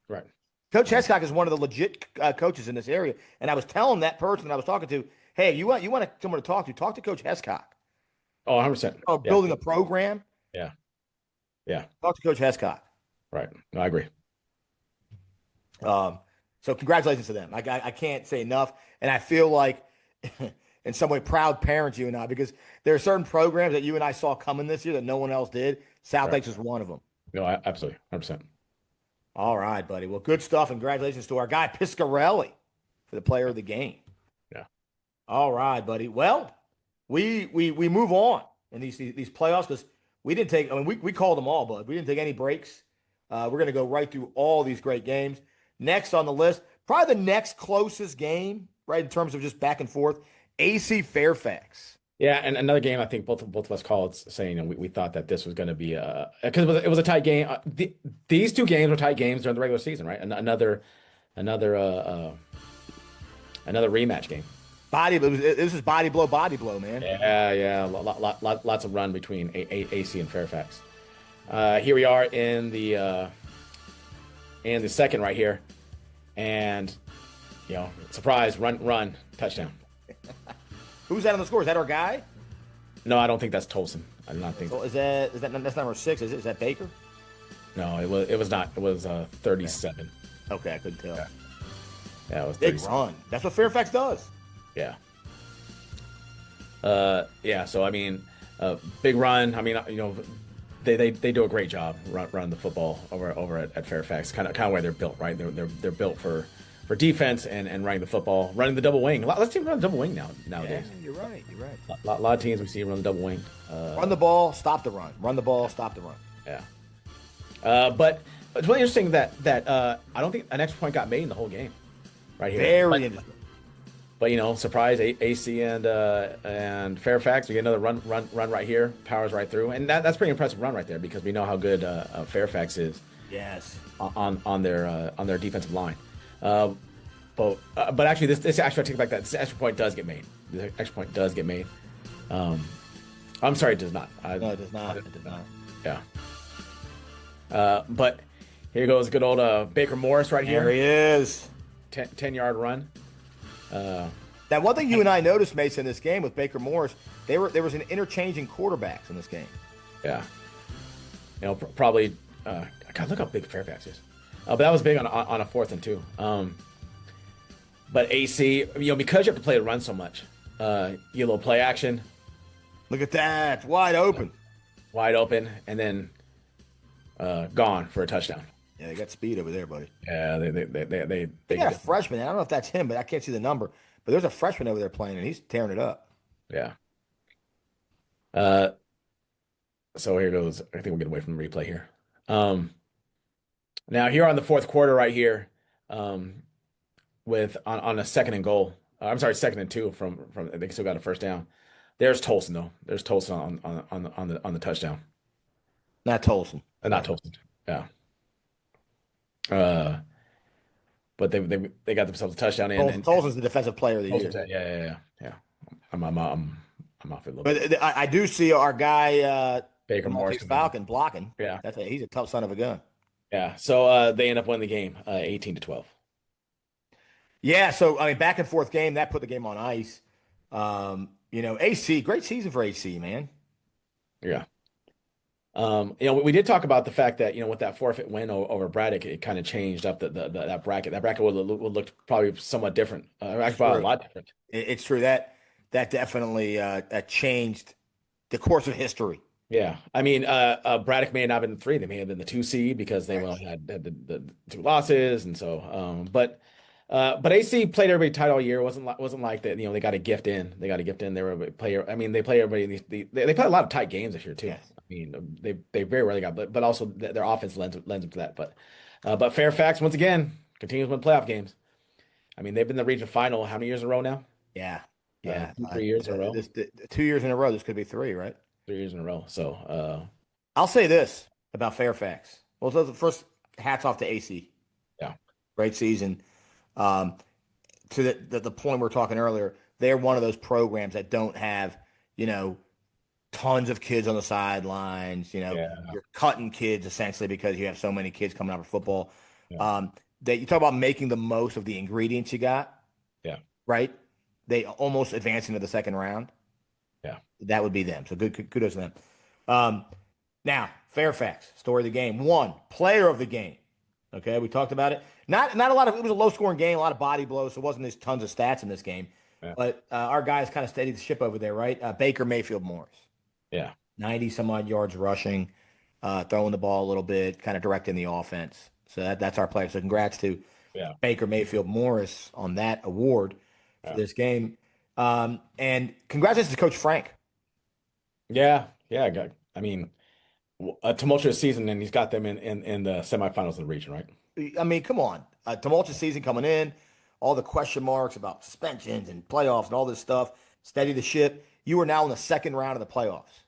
Right. Coach Hescock is one of the legit coaches in this area, and I was telling that person I was talking to, "Hey, you want someone to talk to? Talk to Coach Hescock. Oh, 100%. Oh, building a program. Yeah. Yeah. Talk to Coach Hescock. Right. No, I agree. So congratulations to them. I can't say enough, and I feel like." In some way, proud parents, you and I, because there are certain programs that you and I saw coming this year that no one else did. South Lakes is one of them. No, absolutely, 100%. All right, buddy. Well, good stuff. Congratulations to our guy Piscarelli for the player of the game. Yeah. All right, buddy. Well, we move on. in these playoffs because we didn't take. I mean, we called them all, bud. We didn't take any breaks. We're going to go right through all these great games. Next on the list, probably the next closest game, right, in terms of just back and forth, AC Fairfax. Yeah, and another game I think both of us called saying, we thought that this was going to be because it was a tight game. These two games were tight games during the regular season, right? Another rematch game. This is body blow, man. Yeah. Lots of run between AC and Fairfax. Here we are in the second right here, and surprise, run, touchdown. Who's that on the score? Is that our guy? No, I don't think that's Tolson. I do not think. So is that's number 6? Is that Baker? No, it was not. It was 37. Okay, I couldn't tell. Yeah, it was big 37. run. That's what Fairfax does. Yeah. Yeah. So I mean, big run. I mean, they do a great job running the football over at Fairfax. Kind of where they're built, right? They're built for defense and running the football, running the double wing. Let's team run the double wing nowadays. Yeah, you're right. A lot of teams we see run the double wing. Run the ball, stop the run. Run the ball, stop the run. Yeah. But it's really interesting that I don't think an extra point got made in the whole game. Right here. Very interesting. But surprise, AC and Fairfax, we get another run right here, powers right through, and that's pretty impressive run right there because we know how good Fairfax is. Yes. On their defensive line. But actually, this actually I take it back that this extra point does get made. The extra point does get made. I'm sorry, it does not. No, it does not. It did not. Yeah. But here goes good old Baker Morris right here. There he is. 10-yard run. That one thing you and I noticed, Mason, in this game with Baker Morris, there was an interchanging quarterbacks in this game. Yeah. Probably. God, look how big Fairfax is. But that was big on a 4th and 2. But AC, because you have to play the run so much, you get a little play action. Look at that, wide open, and then gone for a touchdown. Yeah, they got speed over there, buddy. Yeah, they got a freshman. I don't know if that's him, but I can't see the number. But there's a freshman over there playing, and he's tearing it up. Yeah. So here goes. I think we'll get away from the replay here. Now here on the fourth quarter, right here, with on a 2nd and goal. I'm sorry, 2nd and 2 from they still got a first down. There's Tolson though. There's Tolson on the touchdown. Not Tolson. Not Tolson. Yeah. But they got themselves a touchdown in. Tolson's the defensive player of the year. Yeah. I'm off it a little bit. But I do see our guy Baker Morris Falcon blocking. Yeah, he's a tough son of a gun. Yeah. So they end up winning the game, 18-12. Yeah. So I mean, back and forth game that put the game on ice. AC, great season for AC, man. Yeah. We did talk about the fact that with that forfeit win over Braddock, it kind of changed up that bracket. That bracket would look probably somewhat different. Actually, a lot different. It's true that definitely changed the course of history. Yeah, I mean, Braddock may not have been the 3; they may have been the 2 seed because they had the 2 losses, and so. But AC played everybody tight all year. It wasn't like that. They got a gift in. They were a player. I mean, they play everybody. They play a lot of tight games this year too. Yes. I mean, they very rarely got, but also their offense lends them to that. But Fairfax once again continues to win playoff games. I mean, they've been in the region final how many years in a row now? Yeah. 3 years in a row. 2 years in a row. This could be 3, right? 3 years in a row. So I'll say this about Fairfax. Well, so the first hats off to AC. Yeah. Great season. To the point we were talking earlier, they're one of those programs that don't have, tons of kids on the sidelines. You're cutting kids essentially because you have so many kids coming out for football. Yeah. That you talk about making the most of the ingredients you got. Yeah. Right. They almost advance into the second round. Yeah. That would be them. So kudos to them. Now Fairfax, story of the game. 1 player of the game. Okay, we talked about it. Not a lot of. It was a low scoring game, a lot of body blows. So it wasn't these tons of stats in this game. Yeah. But our guys kind of steadied the ship over there, right? Baker Mayfield Morris. Yeah, 90 some odd yards rushing, throwing the ball a little bit, kind of directing the offense. So that's our player. So congrats to Baker Mayfield Morris on that award for this game. And congratulations to Coach Frank. Yeah, yeah. I mean, a tumultuous season, and he's got them in the semifinals of the region, right? I mean, come on. A tumultuous season coming in, all the question marks about suspensions and playoffs and all this stuff. Steady the ship. You are now in the second round of the playoffs.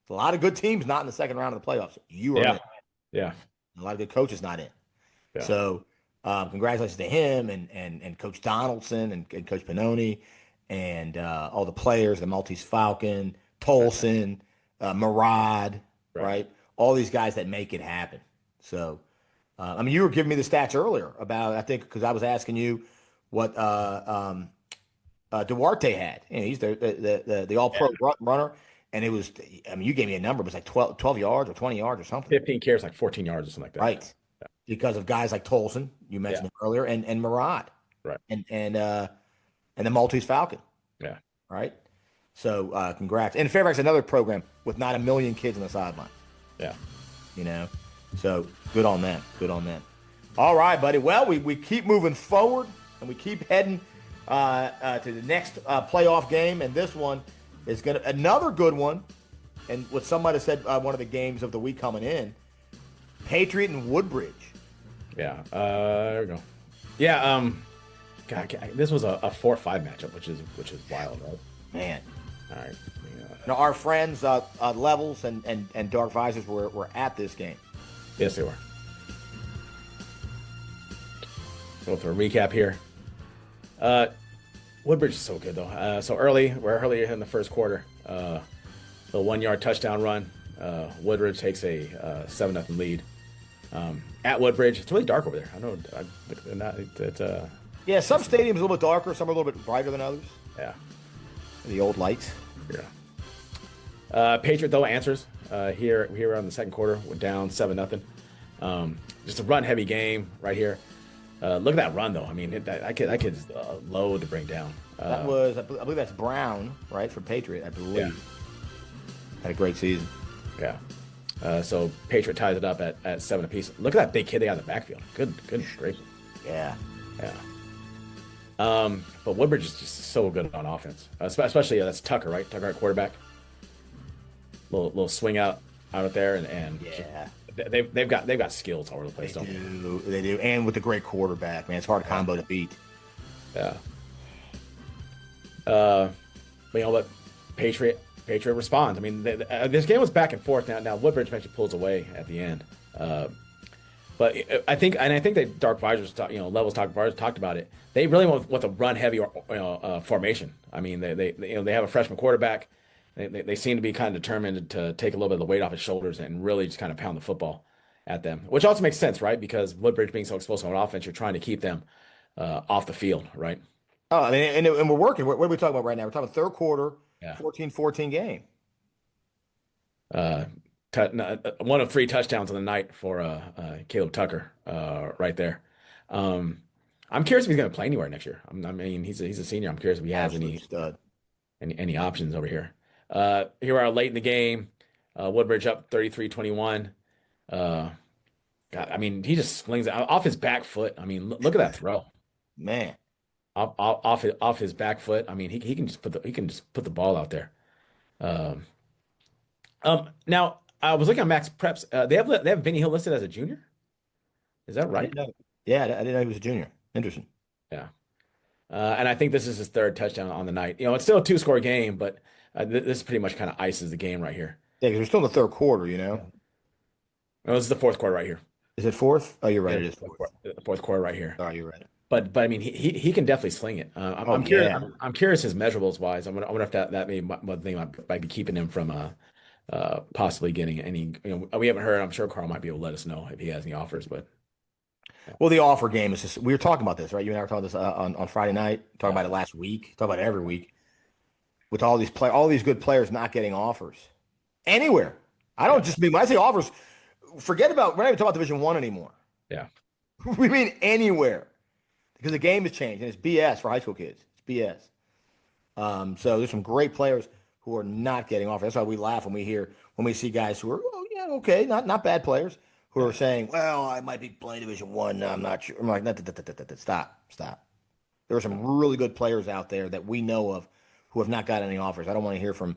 A lot of good teams not in the second round of the playoffs. You are Yeah, in. yeah, A lot of good coaches not in. yeah. So, congratulations to him and Coach Donaldson and Coach Pannoni and all the players, the Maltese Falcon, Tolson, Murad, Right. right? All these guys that make it happen. So, I mean, you were giving me the stats earlier about, I think, because I was asking you what Duarte had. You know, he's the all pro runner. And it was, I mean, you gave me a number. It was like 12 yards or 20 yards or something. 15 carries, like 14 yards or something like that. Right. Because of guys like Tolson, you mentioned him earlier, and Murad, Right. and the Maltese Falcon, Yeah. right? So congrats. And Fairfax, another program with not a million kids on the sideline, Yeah. you know. So good on them. Good on them. All right, buddy. Well, we keep moving forward and we keep heading to the next playoff game, and this one is gonna another good one. And what somebody said, one of the games of the week coming in, Patriot and Woodbridge. Yeah. There we go. Yeah. God, this was a 4-5 matchup, which is wild, right? Man. All right. Now, our friends, Levels and Dark Visors were at this game. Yes, they were. Go through a recap here. Woodbridge is so good though. We're early in the first quarter. The 1-yard touchdown run. Woodbridge takes a 7-0 lead. At Woodbridge, it's really dark over there. I know. Yeah, some stadiums a little bit darker, some are a little bit brighter than others. Yeah. The old lights. Yeah. Patriot though answers here on the second quarter. We're down 7-0. Just a run heavy game right here. Look at that run though. I mean, that kid's low to bring down. That was, I believe that's Brown, right, for Patriot, I believe. Yeah. Had a great season. Yeah. So Patriot ties it up at 7 apiece. Look at that big kid they got in the backfield. Good, great. Yeah. Yeah. But Woodbridge is just so good on offense, especially that's Tucker, right? Tucker at quarterback. Little swing out there, and Yeah. they've got skills all over the place. They do, and with a great quarterback, man, it's a hard combo to beat. Yeah. But Patriot responds. I mean, this game was back and forth. Now Woodbridge eventually pulls away at the end. But I think that Dark Visors, Levels talked about it. They really want a run heavy formation. I mean, they have a freshman quarterback. They seem to be kind of determined to take a little bit of the weight off his shoulders and really just kind of pound the football at them, which also makes sense, right? Because Woodbridge being so explosive on offense, you're trying to keep them off the field, right? Oh, I mean, and we're working. What are we talking about right now? We're talking third quarter, Yeah. 14-14 game. 1 of 3 touchdowns on the night for Caleb Tucker right there. I'm curious if he's going to play anywhere next year. I mean, he's a senior. I'm curious if he has Absolute stud. any options over here. Here we are late in the game. Woodbridge up 33-21. God, I mean, he just slings it off his back foot. I mean, look at that throw. Man. Off his back foot. I mean, he can just put the ball out there. Now I was looking at Max Preps. They have Vinny Hill listed as a junior. Is that right? Yeah, I didn't know he was a junior. Interesting. Yeah. And I think this is his 3rd touchdown on the night. It's still a 2-score game, but this pretty much kind of ices the game right here. Yeah, because we're still in the third quarter, No, this is the 4th quarter right here. Is it fourth? Oh, you're right. Yeah, It is fourth. The 4th quarter right here. Oh, you're right. But I mean, he can definitely sling it. I'm curious. I'm curious his measurables wise. I wonder if that might be keeping him from possibly getting any. We haven't heard. I'm sure Carl might be able to let us know if he has any offers. But well, the offer game is just. We were talking about this, right? You and I were talking this on Friday night. Talking about it last week. Talking about it every week. With all these good players not getting offers anywhere. I don't just mean when I say offers. Forget about. We're not even talking about Division I anymore. Yeah. We mean anywhere. Because the game has changed, and it's BS for high school kids. It's BS. So there's some great players who are not getting offers. That's why we laugh when we see guys who are, oh yeah, okay, not bad players who are saying, well, I might be playing Division I. I'm not sure. I'm like, stop. There are some really good players out there that we know of who have not got any offers. I don't want to hear from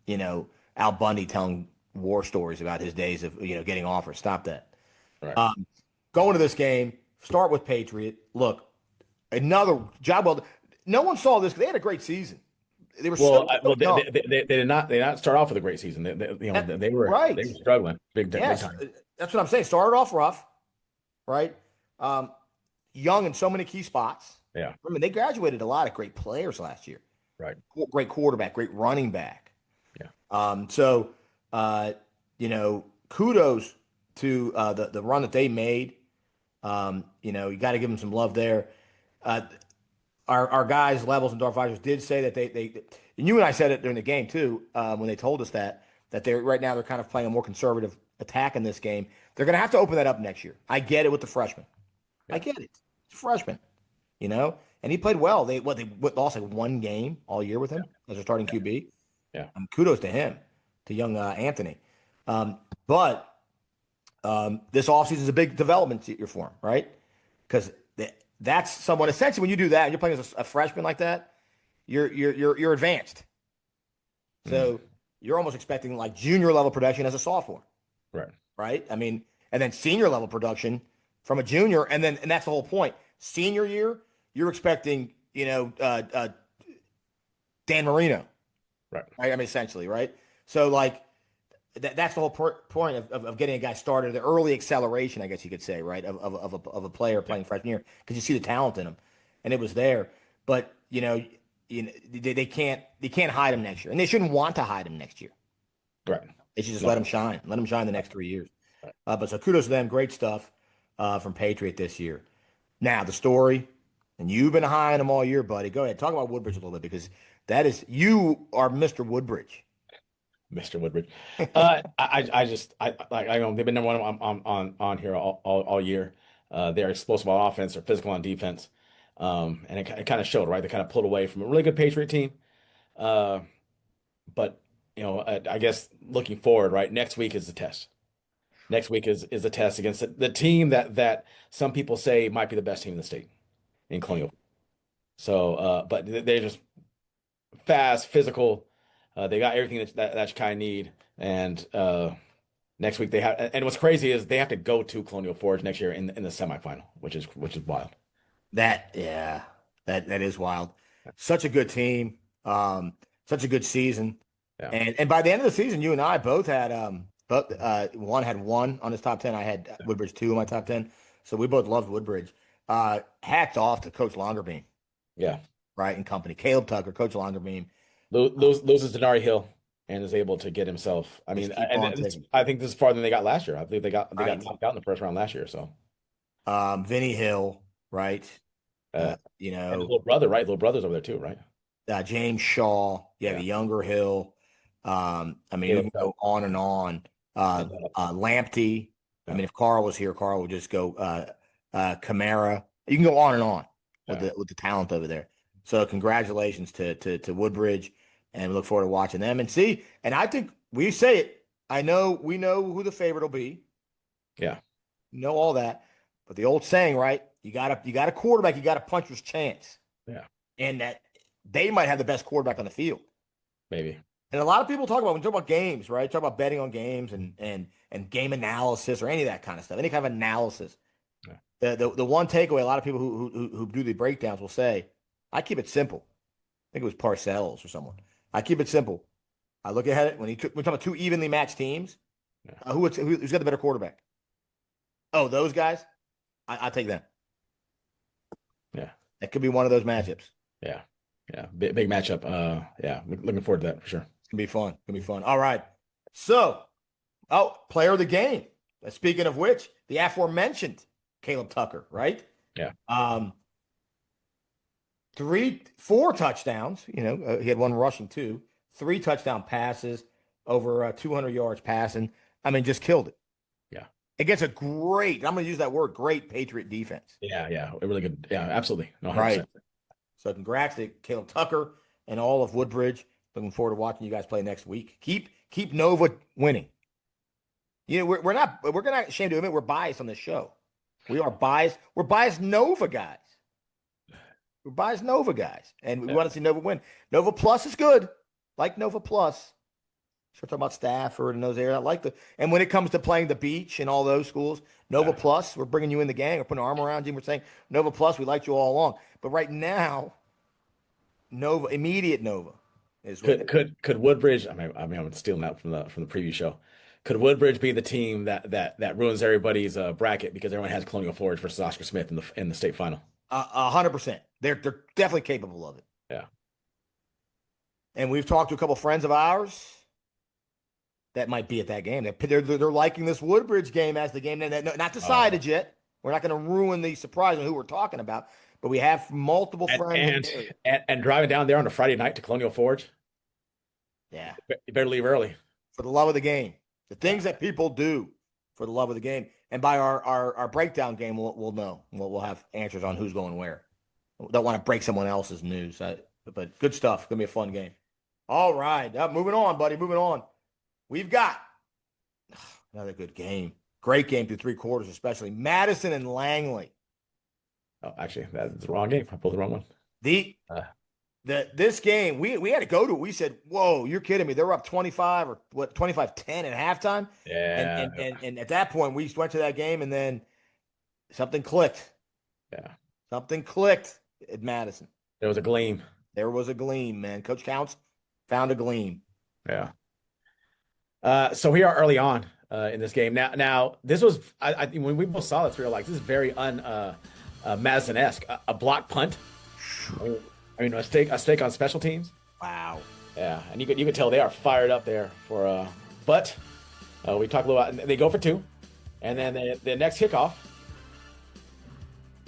Al Bundy telling war stories about his days of getting offers. Stop that. Right. Going to this game, start with Patriot. Look, another job well. No one saw this. They had a great season. They were Well, so young. they did not start off with a great season. They were Right. struggling big Yes, time. that's what I'm saying. Started off rough, right? Young in so many key spots. Yeah. I mean, they graduated a lot of great players last year. Right. Great quarterback, great running back. Yeah. Kudos to the run that they made. You got to give them some love there. Our guys, Levels and Darth Rogers, did say that they and you and I said it during the game too, when they told us that they're right now they're kind of playing a more conservative attack in this game. They're going to have to open that up next year. I get it with the freshman. Yeah. I get it. It's a freshman, and he played well. They lost like one game all year with him as a starting QB. Yeah. Kudos to him, to young Anthony. But this offseason is a big development year for him, right? Because that's someone essentially when you do that, and you're playing as a freshman like that, you're advanced. So you're almost expecting like junior level production as a sophomore. Right. I mean, and then senior level production from a junior, and that's the whole point. Senior year, you're expecting, Dan Marino. Right. I mean, essentially, right? So like that's the whole point of getting a guy started, the early acceleration, I guess you could say, right, of a player playing freshman year, because you see the talent in him, and it was there. But they can't hide him next year, and they shouldn't want to hide him next year. Right. They should just let him shine the next 3 years. But so kudos to them, great stuff from Patriot this year. Now the story, and you've been high on him all year, buddy. Go ahead, talk about Woodbridge a little bit, because you are Mr. Woodbridge. Mr. Woodbridge. I know they've been number one on here all year. They're explosive on offense, they're physical on defense. And it kind of showed, right? They kind of pulled away from a really good Patriot team. But I guess looking forward, right? Next week is the test. Next week is a test against the team that some people say might be the best team in the state in Colonial. So, but they're just fast, physical. They got everything that you kind of need. And next week they have. And what's crazy is they have to go to Colonial Forge next year in the semifinal, which is wild. That is wild. Such a good team. Such a good season. Yeah. And by the end of the season, you and I both had one had one on his top 10. I had Woodbridge 2 in my top 10. So we both loved Woodbridge. Hats off to Coach Longerbeam. Yeah. Right, and company. Caleb Tucker, Coach Longerbeam. Loses Denari Hill and is able to get himself. I mean, I think this is farther than they got last year. I believe they got knocked out in the first round last year. So, Vinny Hill, right? And little brother, right? Little brother's over there too, right? James Shaw, the younger Hill. I mean, you can go on and on. Lamptey. I mean, if Carl was here, Carl would just go. Camara. You can go on and on with the talent over there. So congratulations to Woodbridge, and we look forward to watching them and see. And I think we say it. We know who the favorite will be. Yeah, know all that. But the old saying, right? You got a quarterback. You got a puncher's chance. Yeah, and that they might have the best quarterback on the field. Maybe. And a lot of people talk about when you talk about games, right? Talk about betting on games and game analysis or any of that kind of stuff, any kind of analysis. Yeah. The one takeaway, a lot of people who do the breakdowns will say, I keep it simple. I think it was Parcells or someone. I keep it simple. I look ahead at when we're talking about two evenly matched teams. Yeah. Who's got the better quarterback? Oh, those guys? I take them. Yeah. That could be one of those matchups. Yeah. Yeah. Big matchup. Looking forward to that for sure. It's gonna be fun. All right. So, player of the game. Speaking of which, the aforementioned Caleb Tucker, right? Yeah. 4 touchdowns. He had one rushing too. 3 touchdown passes, over 200 yards passing. I mean, just killed it. Yeah. Against a great, I'm going to use that word, great Patriot defense. Yeah. A really good. Yeah, absolutely. No, 100%. Right. So congrats to Caleb Tucker and all of Woodbridge. Looking forward to watching you guys play next week. Keep Nova winning. We're not ashamed to admit we're biased on this show. We are biased. We're biased Nova guys. And we want to see Nova win. Nova Plus is good. Like Nova Plus. Start talking about Stafford and those areas. I like and when it comes to playing the beach and all those schools, Nova Yeah. Plus, we're bringing you in the gang. We're putting an arm around you. We're saying Nova Plus, we liked you all along. But right now, Nova, immediate Nova is what. Could Woodbridge? I mean, I'm stealing that from the preview show. Could Woodbridge be the team that ruins everybody's bracket because everyone has Colonial Forge versus Oscar Smith in the state final? 100%. They're definitely capable of it. Yeah. And we've talked to a couple friends of ours that might be at that game. They're liking this Woodbridge game as the game. Not decided yet. We're not going to ruin the surprise on who we're talking about. But we have multiple friends. And driving down there on a Friday night to Colonial Forge. Yeah. You better leave early. For the love of the game. The things that people do for the love of the game. And by our breakdown game, we'll know. We'll have answers on who's going where. Don't want to break someone else's news. But good stuff. It's going to be a fun game. All right. Moving on, buddy. Moving on. We've got another good game. Great game through three quarters, especially Madison and Langley. Oh, actually, that's the wrong game. I pulled the wrong one. This game, we had to go to it. We said, whoa, you're kidding me. They were up 25 or 25-10 at halftime. Yeah. And at that point, we went to that game and then something clicked. Yeah. Something clicked at Madison. There was a gleam. There was a gleam, man. Coach Counts found a gleam. Yeah. So we are early on in this game. Now this was when we both saw this, we were like, this is very Madison-esque. A block punt. I mean, a stake on special teams. Wow. Yeah, and you could tell they are fired up there for. But we talked a little about. They go for two, and then the next kickoff,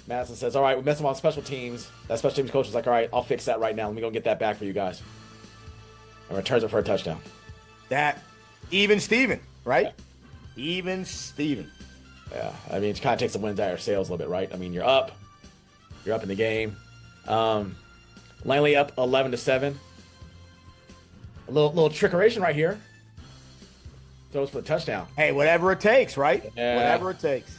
Madison says, "All right, we messed up on special teams." That special teams coach is like, "All right, I'll fix that right now. Let me go get that back for you guys." And returns it for a touchdown. Even Steven, right? Even Steven. Yeah, I mean, it kind of takes the wind out of your sails a little bit, right? I mean, you're up in the game. Langley up 11-7. A little trickeration right here. Throws for the touchdown. Hey, whatever it takes, right? Yeah. Whatever it takes.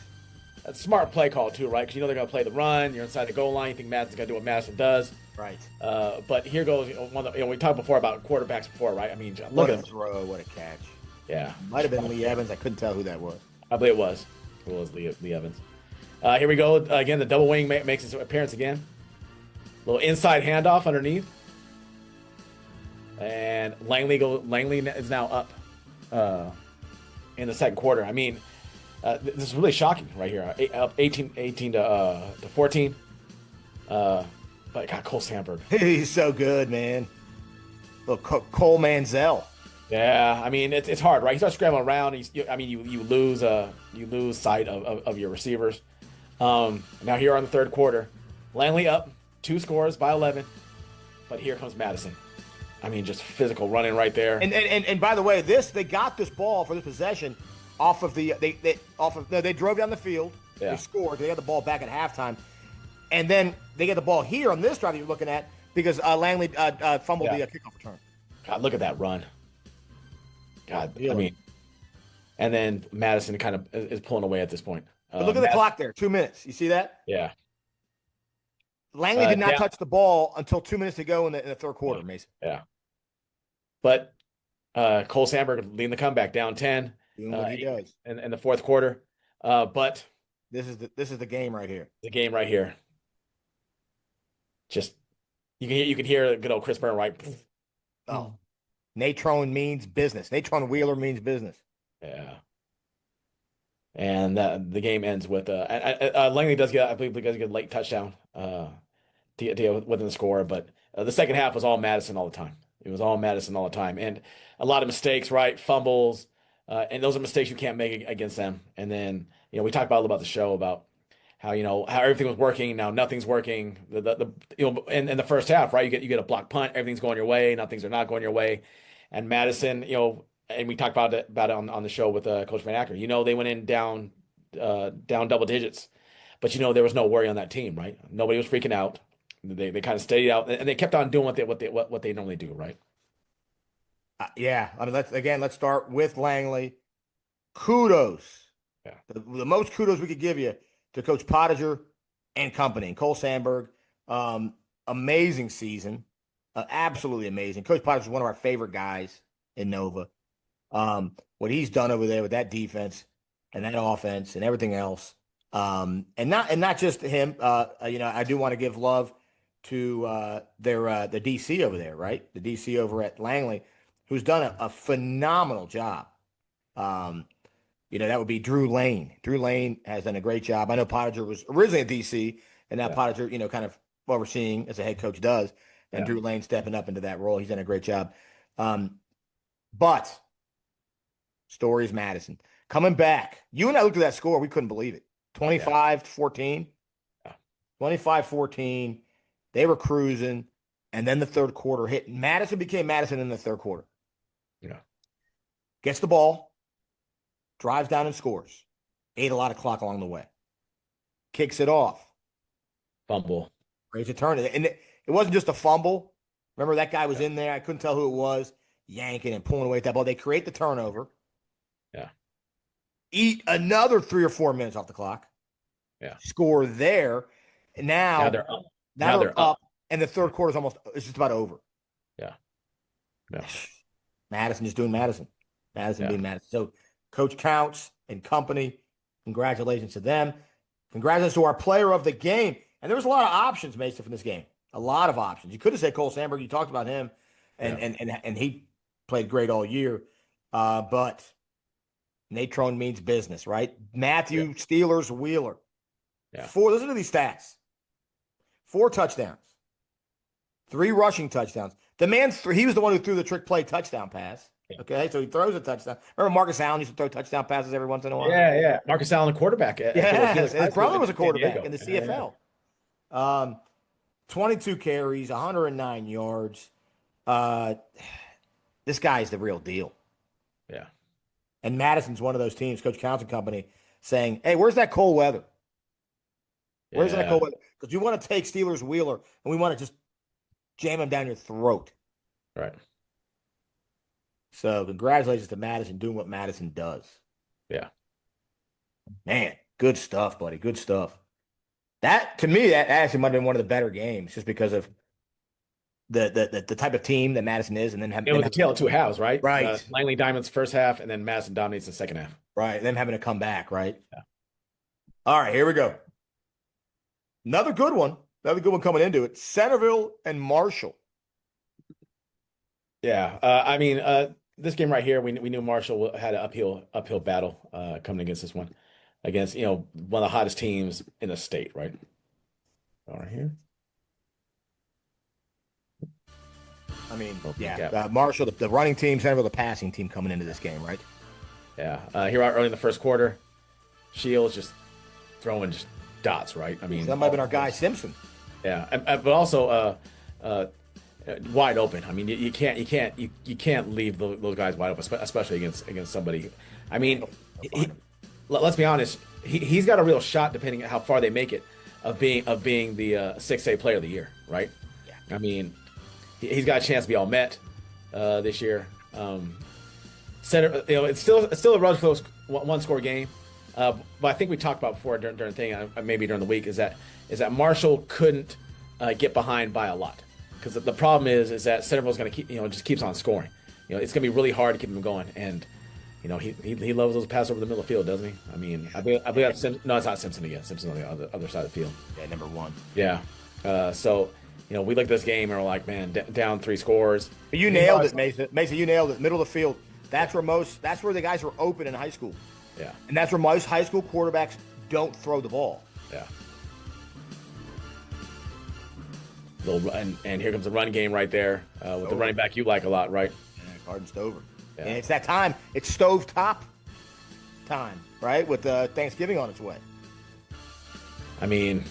That's a smart play call too, right? Because you know they're going to play the run. You're inside the goal line. You think Madison's going to do what Madison does. Right. But here goes we talked before about quarterbacks before, right? I mean, look at him. Throw, what a catch. Yeah. Might have been Lee Evans. I couldn't tell who that was. I believe it was. It was Lee Evans. Here we go. Again, the double wing makes its appearance again. Little inside handoff underneath. And Langley is now up in the second quarter. I mean, this is really shocking right here. Up 18 to 14. But God, Cole Sandberg. He's so good, man. Look, Cole Manziel. Yeah, I mean it's hard, right? He starts scrambling around. You lose sight of your receivers. Now here on the third quarter, Langley up 2 scores by 11, but here comes Madison. I mean, just physical running right there. And by the way, they got this ball for this possession off of they drove down the field. Yeah. They scored. They got the ball back at halftime, and then they get the ball here on this drive that you're looking at because Langley fumbled the kickoff return. God, look at that run. God, Really? I mean, and then Madison kind of is pulling away at this point. But look at the clock there, 2 minutes. You see that? Yeah. Langley did not touch the ball until 2 minutes to go in the third quarter, Mason. Yeah. But Cole Sandberg leading the comeback down 10. Doing what he does. In the fourth quarter. But this is the game right here. the game right here. Just you can hear good old Chris Byrne right. Oh. Natron means business. Natron Wheeler means business. Yeah. And the game ends with Langley does get, I believe, a late touchdown within the score, but the second half was all Madison all the time. It was all Madison all the time, and a lot of mistakes, right? Fumbles, and those are mistakes you can't make against them. And then we talked about a little about the show about how how everything was working, now nothing's working. In the first half, right? You get a block punt, everything's going your way, now things are not going your way, and Madison, and we talked about it on the show with Coach Van Acker. They went in down double digits, but there was no worry on that team, right? Nobody was freaking out. They kind of stayed out, and they kept on doing what they normally do, right? Yeah, I mean, let's start with Langley. Kudos. Yeah. The most kudos we could give you to Coach Pottinger and company, and Cole Sandberg. Amazing season, absolutely amazing. Coach Pottinger is one of our favorite guys in Nova. What he's done over there with that defense and that offense and everything else. And not just him. I do want to give love to the DC over there, right? The DC over at Langley, who's done a phenomenal job. That would be Drew Lane. Drew Lane has done a great job. I know Pottinger was originally at DC, and now Pottinger, kind of overseeing as a head coach does, and Drew Lane stepping up into that role. He's done a great job. But stories Madison coming back. You and I looked at that score. We couldn't believe it. 25-14. 25-14. They were cruising, and then the third quarter hit. Madison became Madison in the third quarter. Gets the ball, drives down and scores. Ate a lot of clock along the way. Kicks it off. Fumble. Raise a turn. And it wasn't just a fumble. Remember, that guy was in there. I couldn't tell who it was, yanking and pulling away at that ball. They create the turnover. Yeah. Eat another 3 or 4 minutes off the clock. Yeah. Score there. And now they're up. Now they're up. And the third quarter is it's just about over. Yeah. Yeah. Madison just doing Madison. Madison being Madison. So Coach Counts and company, congratulations to them. Congratulations to our player of the game. And there was a lot of options, Mason, from this game. A lot of options. You could have said Cole Sandberg. You talked about him, and he played great all year. But Natrone means business, right? Matthew Steelers Wheeler. Yeah. Listen to these stats. 4 touchdowns. 3 rushing touchdowns. The man, he was the one who threw the trick play touchdown pass. Okay, so he throws a touchdown. Remember Marcus Allen used to throw touchdown passes every once in a while? Yeah. Marcus Allen, the quarterback. His brother was a quarterback in the CFL. 22 carries, 109 yards. This guy is the real deal. Yeah. And Madison's one of those teams, Coach Counts and company, saying, hey, where's that cold weather? Where's that cold weather? Because you want to take Steelers Wheeler, and we want to just jam him down your throat. Right. So congratulations to Madison doing what Madison does. Yeah. Man, good stuff, buddy. Good stuff. That, to me, that actually might have been one of the better games just because of the type of team that Madison is. And then it was a tale of two halves, right? Right. Langley Diamonds first half, and then Madison dominates the second half. Right. And then having to come back, right? Yeah. All right, here we go. Another good one. Another good one coming into it. Centerville and Marshall. Yeah. This game right here, we knew Marshall had an uphill battle coming against this one, against one of the hottest teams in the state, right? All right here. Marshall, the running team, Centerville, the passing team coming into this game, right? Yeah. Here early in the first quarter, Shields just throwing just dots, right? That might have been our guy Simpson. Yeah, but also wide open. I mean, you can't leave those guys wide open, especially against somebody. I mean, let's be honest. He's got a real shot, depending on how far they make it, of being the 6A Player of the Year, right? Yeah. I mean, he's got a chance to be all Met this year. It's still a rather close one-score game. But I think we talked about before during the thing, maybe during the week, is that Marshall couldn't get behind by a lot, because the problem is that Centerville's going to keep just keeps on scoring. It's going to be really hard to keep him going, and he loves those passes over the middle of the field, doesn't he? I mean, I believe that's no, it's not Simpson again. Simpson on the other side of the field. Yeah, number 1. Yeah. So we look at this game and we're like, man, down 3 scores. But you nailed it, Mason. Mason, you nailed it. Middle of the field. That's where the guys were open in high school. Yeah. And that's where most high school quarterbacks don't throw the ball. Yeah. And here comes the run game right there with the running back you like a lot, right? Yeah, Garden Stover. Yeah. And it's that time. It's stove top time, right? With Thanksgiving on its way. I mean,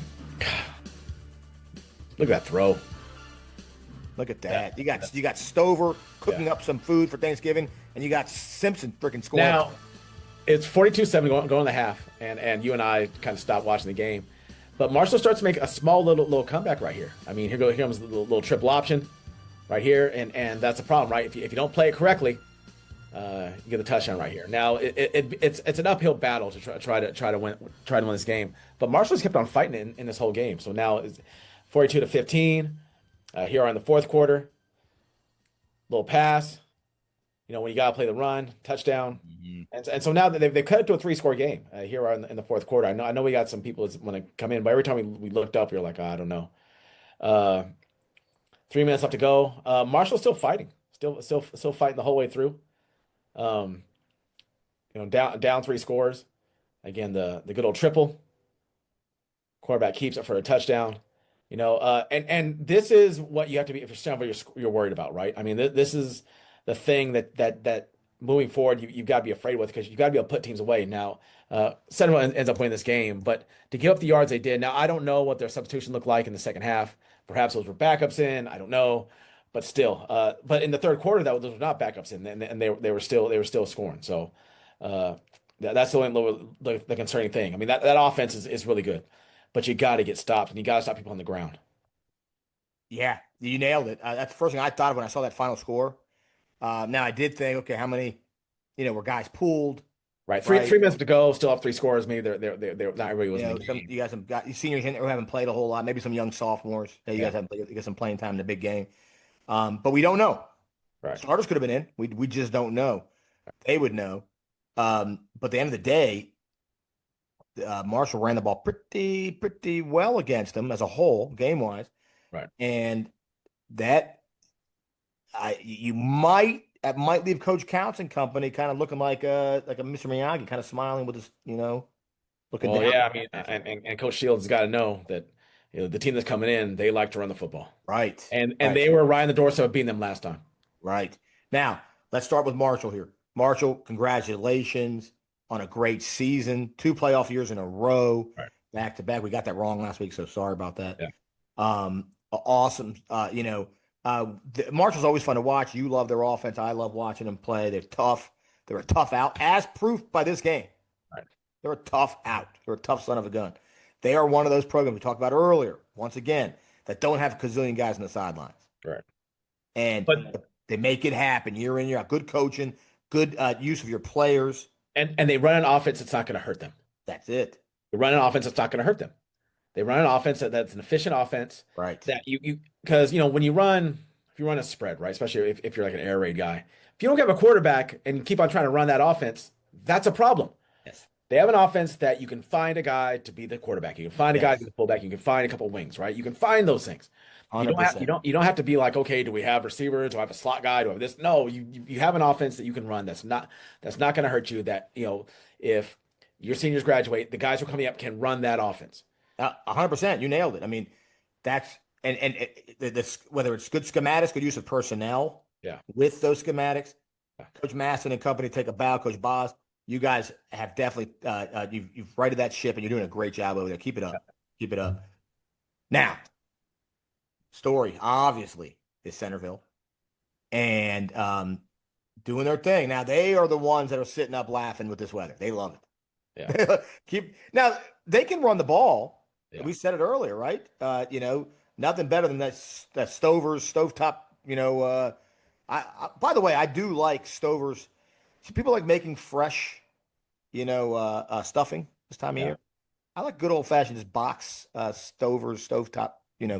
look at that throw. Look at that. Yeah. You got Stover cooking up some food for Thanksgiving, and you got Simpson freaking scoring. Now, it's 42-7 going in the half, and you and I kind of stopped watching the game. But Marshall starts to make a small little comeback right here. I mean, here comes the little triple option right here, and that's a problem, right? If you don't play it correctly, you get the touchdown right here. Now it's an uphill battle to try to win this game, but Marshall's kept on fighting in this whole game. So now it's 42-15. Here in the fourth quarter, little pass, when you got to play the run, touchdown. Mhm. And so now that they've cut it to a 3-score game here in the fourth quarter. I know we got some people that want to come in, but every time we looked up, you're like, I don't know. 3 minutes left to go. Marshall's still fighting, still fighting the whole way through. Um, down 3 scores. Again, the good old triple. Quarterback keeps it for a touchdown. And this is what you have to be if you're somebody you're worried about, right? I mean, this is the thing that moving forward you've got to be afraid with because you've got to be able to put teams away. Now, Central ends up winning this game, but to give up the yards they did. Now, I don't know what their substitution looked like in the second half. Perhaps those were backups in. I don't know, but still. But in the third quarter, those were not backups in, and they were still scoring. So that's the only the concerning thing. I mean, that offense is really good, but you got to get stopped, and you got to stop people on the ground. Yeah, you nailed it. That's the first thing I thought of when I saw that final score. Now I did think, okay, how many, were guys pulled? Right, 3 minutes to go, still up 3 scores. Maybe they're not everybody was in the game. You got some seniors in there who haven't played a whole lot. Maybe some young sophomores. Hey, you guys haven't played, you got some playing time in the big game. But we don't know. Right, Starters could have been in. We just don't know. They would know. But at the end of the day, Marshall ran the ball pretty well against them as a whole, game wise. right. And that that might leave Coach Counts and company kind of looking like a Mr. Miyagi, kind of smiling with his, looking Well, down. yeah, I mean, and Coach Shields has got to know that the team that's coming in, they like to run the football. Right. And Right. they were right on the doorstep of beating them last time. Right. Now, let's start with Marshall here. Marshall, congratulations on a great season. 2 playoff years in a row, Right. back to back. We got that wrong last week, so sorry about that. Yeah. Awesome. Marshall's always fun to watch. You love their offense. I love watching them play. They're tough. They're a tough out, as proof by this game. Right. They're a tough out. They're a tough son of a gun. They are one of those programs we talked about earlier, once again, that don't have a gazillion guys on the sidelines. Right. And they make it happen year in, year out. Good coaching, good use of your players. And they run an offense that's not going to hurt them. That's it. They run an offense that's not going to hurt them. They run an offense that's an efficient offense. Right. That because when you run, if you run a spread, right, especially if you're like an air raid guy, if you don't have a quarterback and keep on trying to run that offense, that's a problem. Yes. They have an offense that you can find a guy to be the quarterback. You can find a guy to be the fullback. You can find a couple wings, right? You can find those things. 100%. You don't have to be like, okay, do we have receivers? Do I have a slot guy? Do I have this? No, you have an offense that you can run that's not going to hurt you. That if your seniors graduate, the guys who are coming up can run that offense. 100%. You nailed it. I mean, that's this whether it's good schematics, good use of personnel. Yeah. With those schematics, Coach Masson and company take a bow. Coach Boz, you guys have definitely you've righted that ship, and you're doing a great job over there. Keep it up. Keep it up. Now, story obviously is Centerville, and doing their thing. Now they are the ones that are sitting up laughing with this weather. They love it. Yeah. Now they can run the ball. Yeah. We said it earlier, right? Nothing better than that Stover's stovetop. By the way, I do like Stover's. People like making fresh, stuffing this time of year. I like good old fashioned just box Stover's stovetop,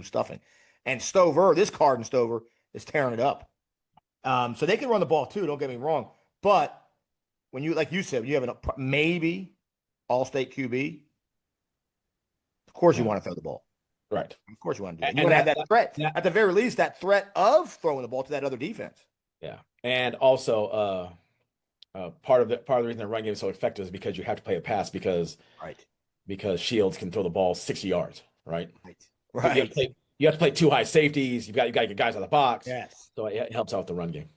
stuffing. And Stover, this Cardin Stover is tearing it up. So they can run the ball too. Don't get me wrong, but when you, like you said, you have maybe all-state QB. Of course, you want to throw the ball. Right. Of course, you want to do it. You want to have that threat. At the very least, that threat of throwing the ball to that other defense. Yeah. And also, part of the reason the run game is so effective is because you have to play a pass because Shields can throw the ball 60 yards. Right. Right. You have to play 2 high safeties. You got to get guys out of the box. Yes. So it helps out the run game.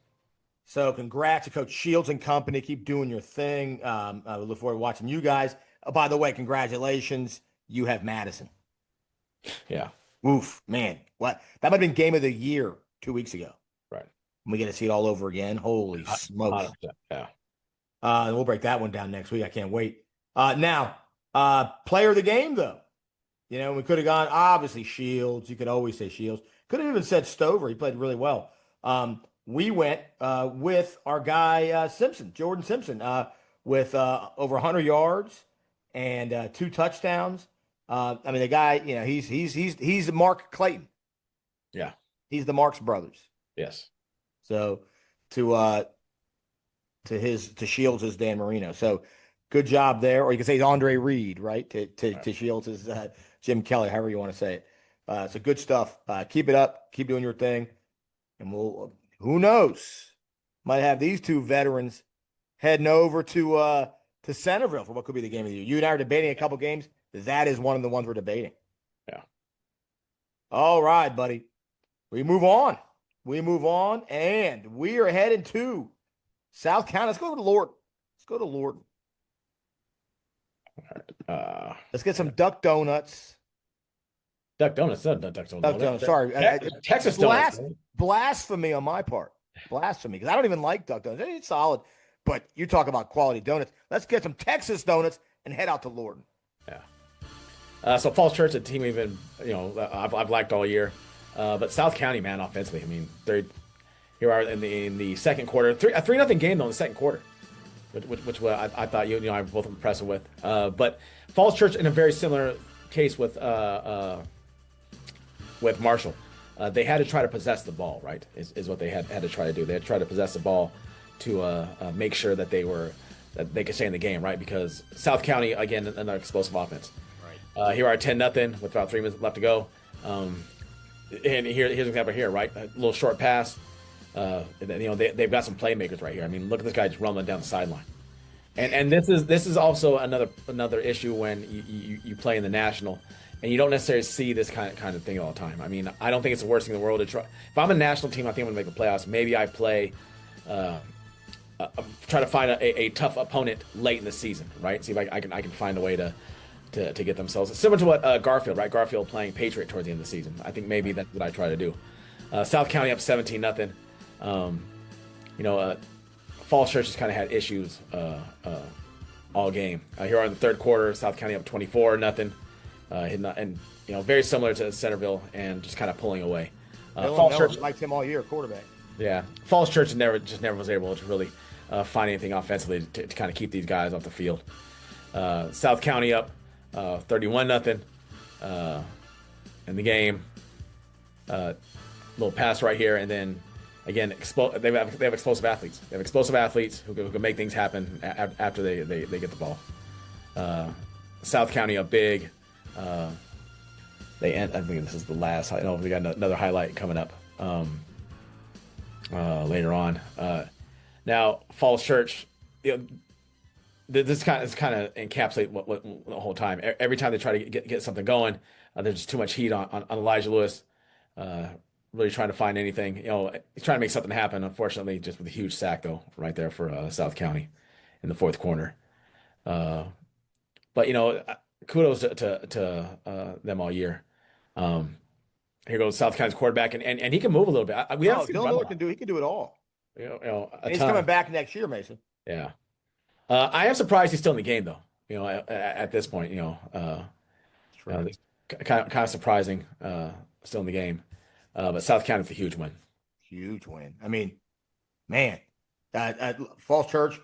So congrats to Coach Shields and company. Keep doing your thing. I look forward to watching you guys. By the way, congratulations. You have Madison. Yeah. Oof, man. What? That might have been game of the year 2 weeks ago. Right. We get to see it all over again. Holy smokes. Yeah. We'll break that one down next week. I can't wait. Now, player of the game, though. We could have gone, obviously, Shields. You could always say Shields. Could have even said Stover. He played really well. We went with our guy, Simpson, Jordan Simpson, with over 100 yards and 2 touchdowns. The guy, he's the Mark Clayton. Yeah. He's the Marks brothers. Yes. So to to Shields' Dan Marino. So good job there. Or you can say Andre Reed, right? To Shields' Jim Kelly, however you want to say it. So good stuff. Keep it up. Keep doing your thing. And who knows? Might have these two veterans heading over to Centerville for what could be the game of the year. You and I are debating a couple games. That is one of the ones we're debating. Yeah. All right, buddy. We move on. And we are heading to South County. Let's go to Lorton. Let's get some Duck Donuts. Duck Donuts, not Duck Donuts. Duck Donuts. Sorry. Texas Donuts. Blasphemy on my part. Blasphemy. Because I don't even like Duck Donuts. It's solid. But you talk about quality donuts. Let's get some Texas donuts and head out to Lorton. Yeah. So Falls Church, a team we've been, I've liked all year. But South County, man, offensively, I mean, here are in the second quarter, 3-0 game though in the second quarter, which I thought I was both impressed with. But Falls Church in a very similar case with Marshall, they had to try to possess the ball, right? Is what they had to try to do. They had to try to possess the ball to make sure that they could stay in the game, right? Because South County, again, another explosive offense. Right. Here are 10-0 with about 3 minutes left to go. And here's an example here, right? A little short pass. They've got some playmakers right here. I mean, look at this guy just rumbling down the sideline. And this is also another issue when you play in the national, and you don't necessarily see this kind of thing all the time. I mean, I don't think it's the worst thing in the world to try. If I'm a national team, I think I'm gonna make the playoffs. Maybe I play, try to find a tough opponent late in the season, right? See if I can find a way to get themselves. It's similar to what Garfield, right? Garfield playing Patriot towards the end of the season. I think maybe that's what I try to do. South County up 17-0. Falls Church has kind of had issues all game. Here in the third quarter, South County up 24-0, and very similar to Centerville, and just kind of pulling away. Falls Church liked him all year, quarterback. Yeah, Falls Church never was able to really find anything offensively to kind of keep these guys off the field. South County up 31-0 in the game. Little pass right here, and then again, they have explosive athletes. They have explosive athletes who can make things happen after they get the ball. South County up big. They end. I think this is the last. I know we got another highlight coming up later on. Now Falls Church, this kind of encapsulate what the whole time. Every time they try to get something going, there's just too much heat on Elijah Lewis. Really trying to find anything. He's trying to make something happen. Unfortunately, just with a huge sack though, right there for South County in the fourth quarter. But kudos to them all year. Here goes South County's quarterback, and he can move a little bit. Dylan Miller can do. He can do it all. And he's coming back next year, Mason. Yeah. I am surprised he's still in the game though. At this point, kind of surprising. Still in the game. But South County's a huge win. Huge win. I mean, man, Falls Church.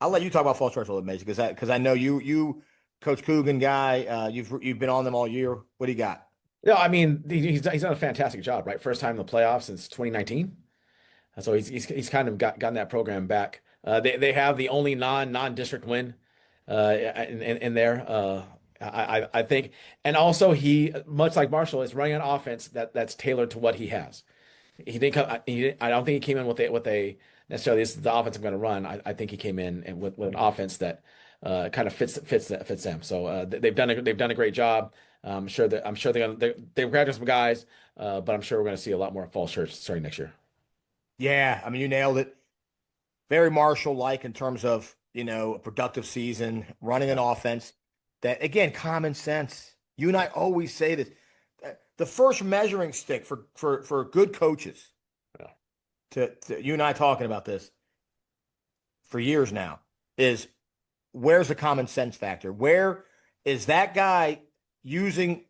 I'll let you talk about Falls Church a little bit, Mason, because I know you, Coach Coogan guy. You've been on them all year. What do you got? Yeah, I mean, he's done a fantastic job, right? First time in the playoffs since 2019. So he's kind of gotten that program back. They have the only non-district win in there. I think, and also he, much like Marshall, is running an offense that's tailored to what he has. He didn't come. I don't think he came in with a necessarily this is the offense I'm going to run. I think he came in with an offense that kind of fits them. So they've done a great job. I'm sure they've grabbed some guys, but I'm sure we're going to see a lot more Falls Church starting next year. Yeah, I mean, you nailed it. Very Marshall-like in terms of a productive season, running an offense. That, again, common sense. You and I always say this. The first measuring stick for good coaches, to you and I talking about this for years now, is where's the common sense factor? Where is that guy using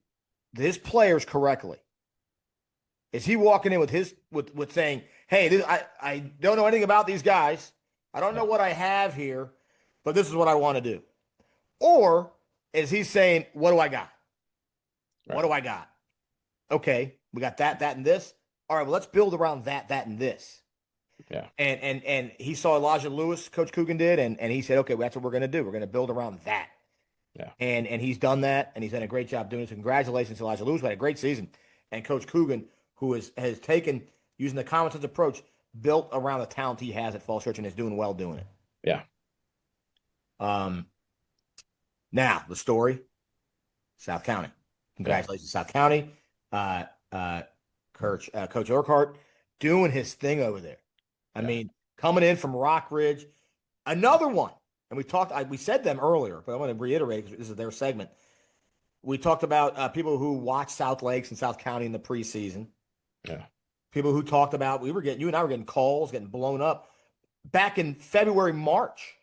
his players correctly? Is he walking in with saying, hey, I don't know anything about these guys. I don't know what I have here, but this is what I want to do. Or is he saying, what do I got? Right. What do I got? Okay, we got that, and this. All right, well, let's build around that, and this. Yeah. And he saw Elijah Lewis, Coach Coogan did, and he said, okay, that's what we're going to do. We're going to build around that. Yeah. And he's done that, and he's done a great job doing it. So congratulations to Elijah Lewis, who had a great season. And Coach Coogan, who has taken, using the common sense approach, built around the talent he has at Falls Church and is doing well doing it. Yeah. Now, the story, South County. Congratulations, South County. Coach Urquhart doing his thing over there. I mean, coming in from Rock Ridge, another one. And we said them earlier, but I want to reiterate because this is their segment. We talked about people who watch South Lakes and South County in the preseason. Yeah. People who talked about, you and I were getting calls, getting blown up back in February, March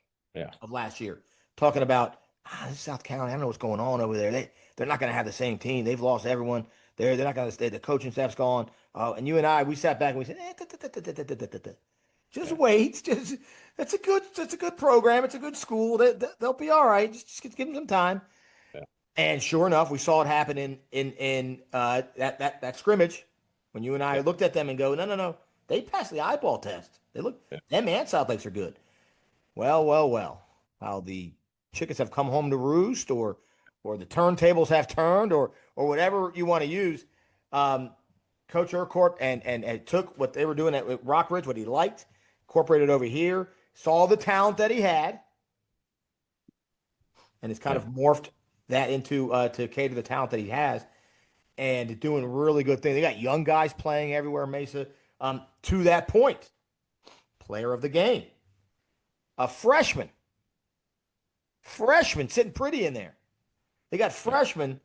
of last year, talking about, this is South County. I don't know what's going on over there. They're not going to have the same team. They've lost everyone. They're not going to stay. The coaching staff's gone. And you and I, we sat back and we said, just wait. That's a good program. It's a good school. They'll be all right. Just give them some time. Yeah. And sure enough, we saw it happen in that scrimmage when you and I looked at them and go, no. They passed the eyeball test. They look, them and South Lakes are good. Well. How the chickens have come home to roost, or the turntables have turned, or whatever you want to use. Coach Urquhart and took what they were doing at Rock Ridge, what he liked, incorporated over here, saw the talent that he had, and it's kind of morphed that into to cater to the talent that he has, and doing really good things. They got young guys playing everywhere, Mesa. To that point, player of the game, a freshman sitting pretty in there. They got freshmen,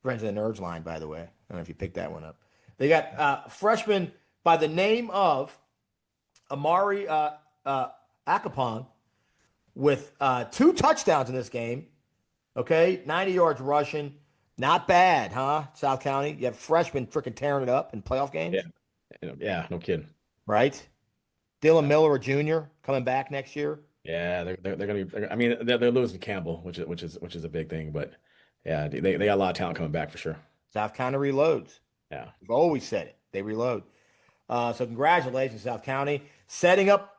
friends of the Nerds line, by the way. I don't know if you picked that one up. They got freshman by the name of Amari Akapong with 2 touchdowns in this game. Okay, 90 yards rushing. Not bad, huh? South County. You have freshmen freaking tearing it up in playoff games. Yeah, no kidding. Right? Dylan Miller, a junior, coming back next year. Yeah, they're going to be. I mean, they're losing Campbell, which is a big thing. But yeah, they got a lot of talent coming back for sure. South County reloads. Yeah, we've always said it. They reload. So congratulations, South County, setting up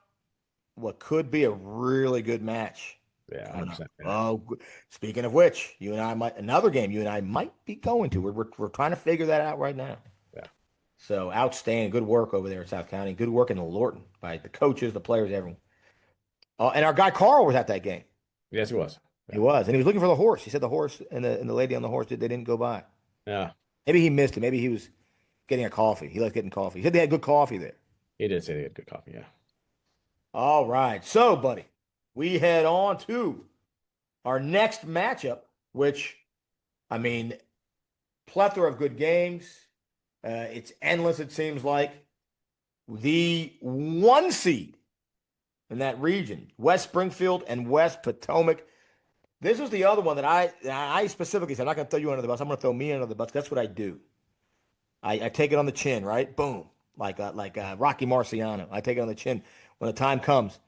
what could be a really good match. Yeah, 100%. Yeah. Oh, speaking of which, another game you and I might be going to. We're trying to figure that out right now. Yeah. So outstanding, good work over there at South County. Good work in the Lorton by the coaches, the players, everyone. And our guy Carl was at that game. Yes, he was. Yeah. He was, and he was looking for the horse. He said the horse and the lady on the horse they didn't go by. Yeah. Maybe he missed it. Maybe he was getting a coffee. He likes getting coffee. He said they had good coffee there. He did say they had good coffee. Yeah. All right. So, buddy, we head on to our next matchup, which, I mean, plethora of good games. It's endless, it seems like. The 1 seed in that region, West Springfield and West Potomac. This was the other one that I specifically said, I'm not going to throw you under the bus. I'm going to throw me under the bus. That's what I do. I take it on the chin, right? Boom. Like Rocky Marciano. I take it on the chin when the time comes.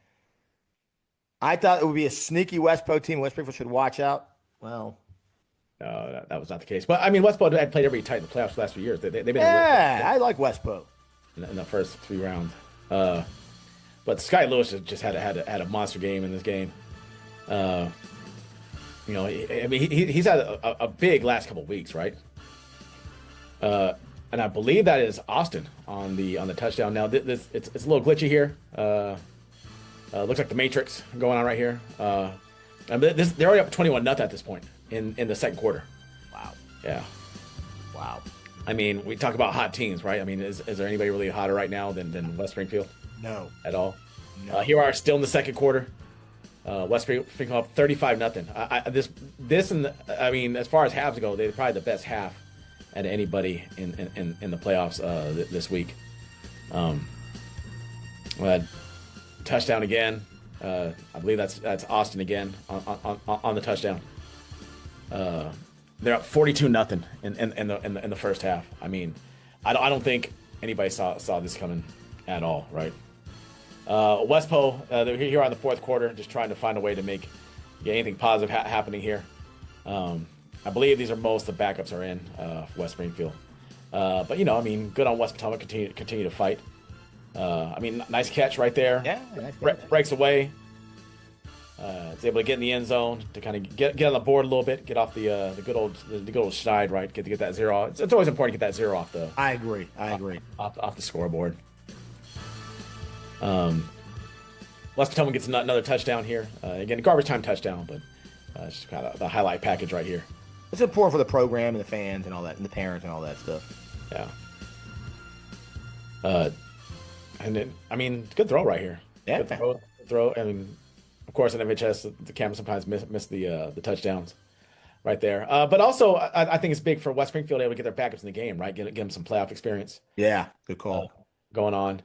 I thought it would be a sneaky Westpo team. West Springfield should watch out. Well, no, that was not the case. But I mean, Westpo had played every tight in the playoffs the last few years. They've been I like Westpo in the first 3 rounds. But Sky Lewis just had a monster game in this game. You know, I mean, he's had a big last couple of weeks, right? And I believe that is Austin on the touchdown. Now it's a little glitchy here. Looks like the Matrix going on right here. And they're already up 21-0 at this point in the second quarter. Wow. Yeah. Wow. I mean, we talk about hot teams, right? I mean, is there anybody really hotter right now than West Springfield? No. At all? No. Here we are still in the second quarter. West Springfield up 35-0. This and I mean, as far as halves go, they're probably the best half at anybody in the playoffs this week. Touchdown again. I believe that's Austin again on the touchdown. They're up 42-0 in the first half. I mean, I don't think anybody saw this coming at all, right? Westpo, they're here on the fourth quarter, just trying to find a way to get anything positive happening here. I believe these are most of the backups are in for West Springfield. But, you know, I mean, good on West Potomac, continue to fight. I mean, nice catch right there. Yeah, nice catch. Breaks away. Is able to get in the end zone to kind of get on the board a little bit, get off the good old schneid, right? Get that zero. It's always important to get that zero off the. I agree. Off the scoreboard. West Potomac gets another touchdown here. Again, garbage time touchdown, but it's just kind of the highlight package right here. It's important for the program and the fans and all that, and the parents and all that stuff. Yeah. And then, I mean, good throw right here. Yeah. Good throw. I mean, of course, in MHS, the camera sometimes miss the touchdowns right there. But also, I think it's big for West Springfield able to get their backups in the game, right? Get them some playoff experience. Yeah, good call. Going on.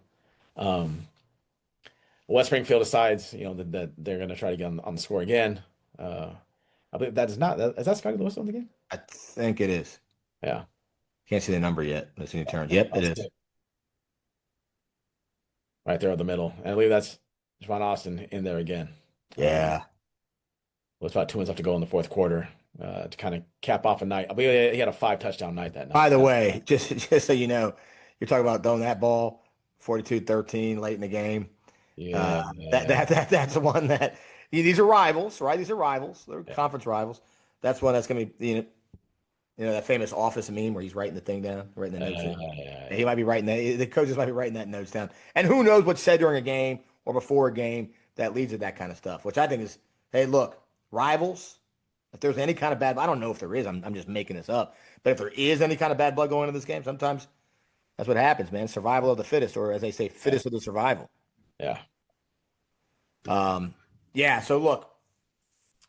West Springfield decides, that they're going to try to get on the score again. I believe is that Scotty Lewis on the game? I think it is. Yeah. Can't see the number yet. Let's see the turn. Yep, it is. Right there in the middle. And I believe that's Javon Austin in there again. Yeah. Well, it's about 2 minutes left to go in the fourth quarter to kind of cap off a night. I believe he had a 5-touchdown night that night. By the way, just so you know, you're talking about throwing that ball 42-13 late in the game. Yeah. That's the one that these are rivals, right? These are rivals. They're conference rivals. That's one that's going to be, that famous office meme where he's writing the thing down, writing the notes down. Yeah. He might be writing that. The coaches might be writing that notes down. And who knows what's said during a game or before a game that leads to that kind of stuff, which I think is, hey, look, rivals, if there's any kind of bad, I don't know if there is, I'm just making this up. But if there is any kind of bad blood going into this game, sometimes that's what happens, man. Survival of the fittest, or as they say, fittest of the survival. Yeah. Yeah, so look,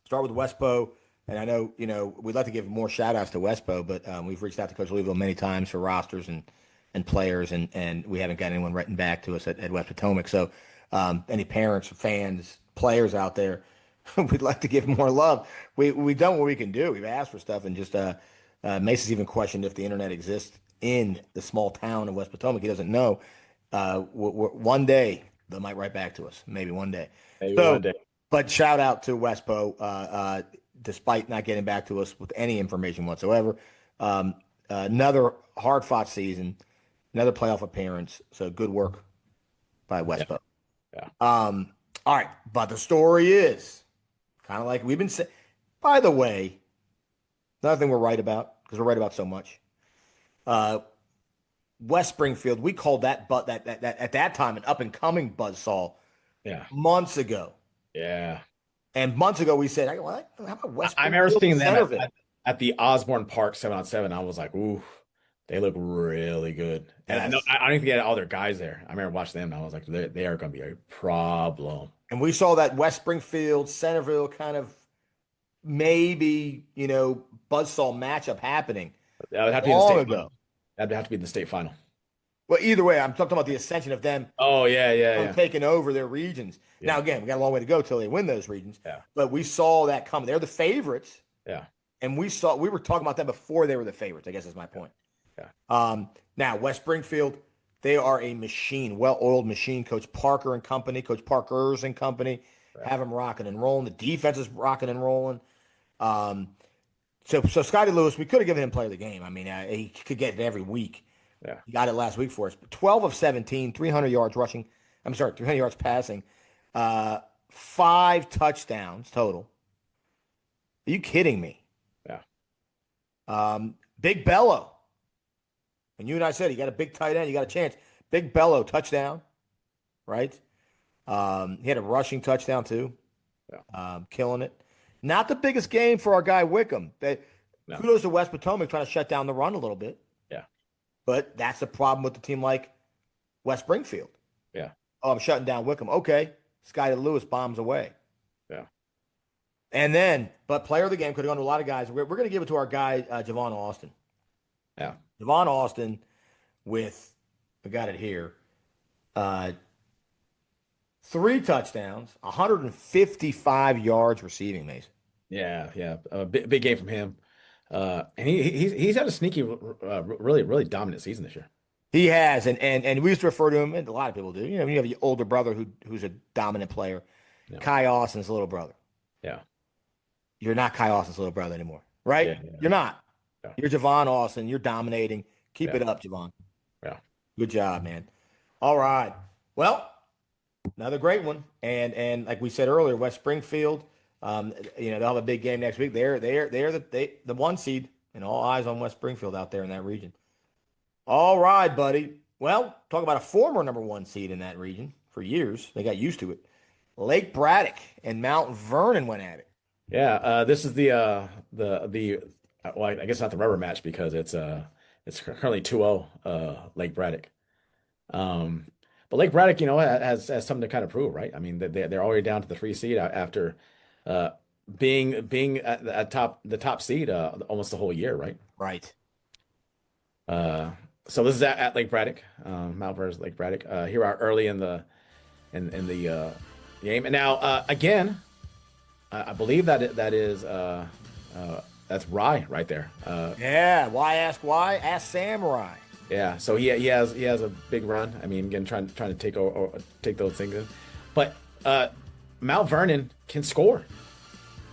start with Westbo. And I know, we'd like to give more shout outs to Westbo, but we've reached out to Coach Louisville many times for rosters and players, and we haven't got anyone written back to us at West Potomac. So any parents, fans, players out there, we'd like to give more love. We've done what we can do. We've asked for stuff, and just Mason's even questioned if the internet exists in the small town of West Potomac. He doesn't know. One day they might write back to us, maybe one day. One day. But shout out to Westbo, despite not getting back to us with any information whatsoever. Another hard-fought season, another playoff appearance. So good work by Westbo. Yeah. All right, but the story is kind of like we've been saying. By the way, another thing we're right about, because we're right about so much. West Springfield, we called that at that time an up-and-coming buzzsaw. Yeah. Months ago. Yeah. And months ago, we said, how about West I remember seeing them at the Osborne Park 7-on-7. I was like, ooh, they look really good. And I don't even get all their guys there. I remember watching them, and I was like, they are going to be a problem. And we saw that West Springfield, Centerville kind of maybe, buzzsaw matchup happening That would have to be long the ago. Final. That'd have to be the state final. Well, either way, I'm talking about the ascension of them. Oh, yeah. Taking over their regions. Yeah. Now, again, we got a long way to go till they win those regions. Yeah. But we saw that coming. They're the favorites. Yeah. And we were talking about them before they were the favorites, I guess is my point. Yeah. Now, West Springfield, they are a machine, well-oiled machine. Coach Parker and company, Coach Parkers and company, have them rocking and rolling. The defense is rocking and rolling. So Scotty Lewis, we could have given him player of the game. I mean, he could get it every week. Yeah. He got it last week for us. 12 of 17, 300 yards rushing. 300 yards passing. 5 touchdowns total. Are you kidding me? Yeah. Big Bello. And you and I said, you got a big tight end, you got a chance. Big Bello, touchdown. Right? He had a rushing touchdown too. Yeah. Killing it. Not the biggest game for our guy Wickham. Kudos to West Potomac trying to shut down the run a little bit. Yeah. But that's the problem with a team like West Springfield. Yeah. Oh, I'm shutting down Wickham. Okay. Scotty Lewis bombs away. Yeah. And then, but player of the game could have gone to a lot of guys. We're going to give it to our guy, Javon Austin. Yeah. Javon Austin with, I got it here, 3 touchdowns, 155 yards receiving, Mason. Yeah. A big game from him. And he's had a sneaky, really dominant season this year. He has, and we used to refer to him, and a lot of people do. You have your older brother who's a dominant player. Yeah. Kai Austin's little brother. Yeah. You're not Kai Austin's little brother anymore, right? Yeah. You're not. Yeah. You're Javon Austin. You're dominating. Keep it up, Javon. Yeah. Good job, man. All right. Well, another great one. And like we said earlier, West Springfield, they'll have a big game next week. They're the one seed, and all eyes on West Springfield out there in that region. All right, buddy. Well, talk about a former number one seed in that region for years. They got used to it. Lake Braddock and Mount Vernon went at it. Yeah, this is well, I guess not the rubber match because it's currently 2-0 Lake Braddock. But Lake Braddock, has something to kind of prove, right? I mean, they're already down to the 3 seed after being at the top seed almost the whole year, right? Right. So this is at Lake Braddock, Mount Vernon's Lake Braddock. Here we are early in the game, and now again, I believe that is that's Rye right there. Yeah. Why ask why? Ask Samurai. Yeah. So he has a big run. I mean, again, trying to take those things in, but Mount Vernon can score.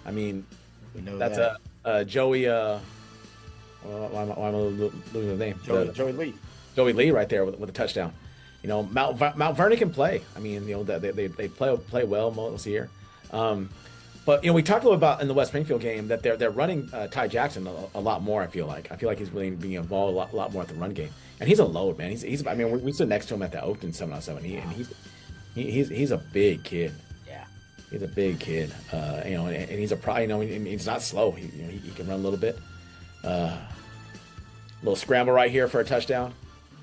I mean, We know that's that. Joey. Why am I losing the name? Joey Lee. Joey Lee right there with a touchdown. Mount Vernon can play. I mean, they play well most year. But we talked a little about in the West Springfield game that they're running Ty Jackson a lot more. I feel like he's really being involved a lot more at the run game, and he's a load, man. He's I mean, we stood next to him at the Oakton 7-on-7. He's a big kid. Yeah. He's a big kid. And he's he's not slow. He can run a little bit. Little scramble right here for a touchdown.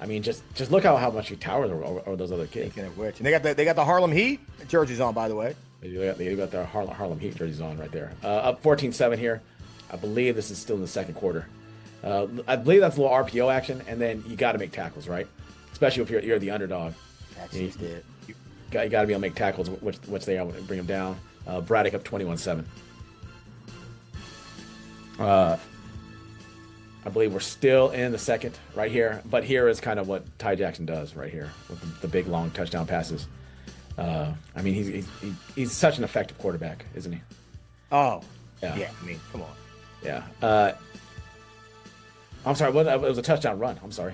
I mean, just look how much he towers over those other kids. Speaking of which, and they got the Harlem Heat jerseys on, by the way. They got their Harlem Heat jerseys on right there. Up 14-7 here. I believe this is still in the second quarter. I believe that's a little RPO action, and then you got to make tackles, right? Especially if you're the underdog. That's just it. You got to be able to make tackles, which they are, bring them down. Braddock up 21-7. I believe we're still in the second right here, but here is kind of what Ty Jackson does right here with the big long touchdown passes. I mean, he's such an effective quarterback, isn't he? Oh, yeah. I mean, come on. Yeah. I'm sorry. It was a touchdown run. I'm sorry.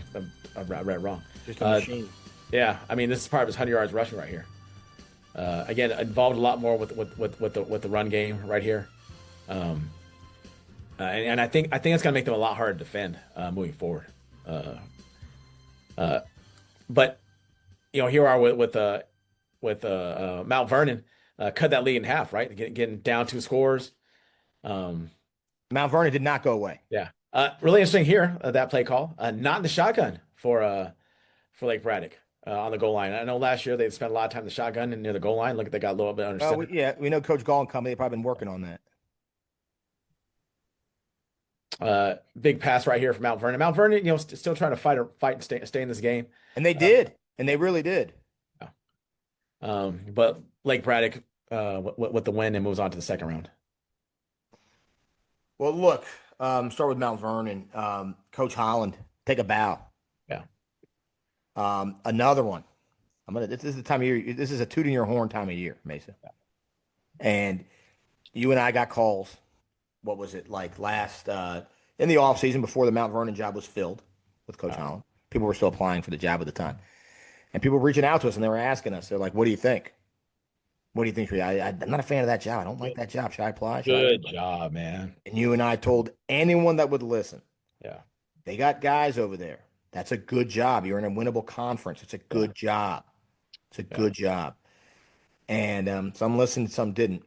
I read it wrong. Just a machine. Yeah. I mean, this is part of his 100 yards rushing right here. Again, involved a lot more with the run game right here. And I think it's gonna make them a lot harder to defend moving forward. But here we are with Mount Vernon cut that lead in half, right? Getting down 2 scores. Mount Vernon did not go away. Yeah. Really interesting here, that play call. Not in the shotgun for Lake Braddock on the goal line. I know last year they spent a lot of time in the shotgun and near the goal line. Look, they got a little bit under center. We know Coach Gall coming. They've probably been working on that. Big pass right here for Mount Vernon. Mount Vernon, still trying to fight and stay in this game. And they did. And they really did. But Lake Braddock with the win and moves on to the second round. Well, look, start with Mount Vernon. Coach Holland, take a bow. Yeah. Another one. This is the time of year. This is a tooting your horn time of year, Mesa. Yeah. And you and I got calls. What was it like last in the offseason before the Mount Vernon job was filled with Coach Holland? People were still applying for the job at the time. And people were reaching out to us and they were asking us, they're like, what do you think? What do you think? I'm not a fan of that job. I don't like that job. Should I apply? Good job, man. And you and I told anyone that would listen. Yeah. They got guys over there. That's a good job. You're in a winnable conference. It's a good job. It's a good job. And some listened, some didn't.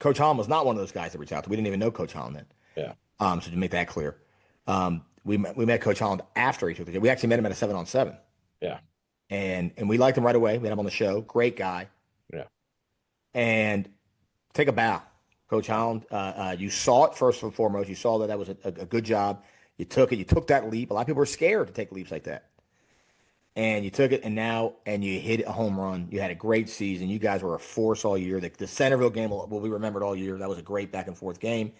Coach Holland was not one of those guys that reached out to. We didn't even know Coach Holland then. Yeah. So to make that clear, we met Coach Holland after he took the job. We actually met him at a 7-on-7. Yeah. And we liked him right away. We had him on the show. Great guy. Yeah. And take a bow. Coach Holland, you saw it first and foremost. You saw that was a good job. You took it. You took that leap. A lot of people are scared to take leaps like that. And you took it, and you hit a home run. You had a great season. You guys were a force all year. The Centerville game will be remembered all year. That was a great back-and-forth game.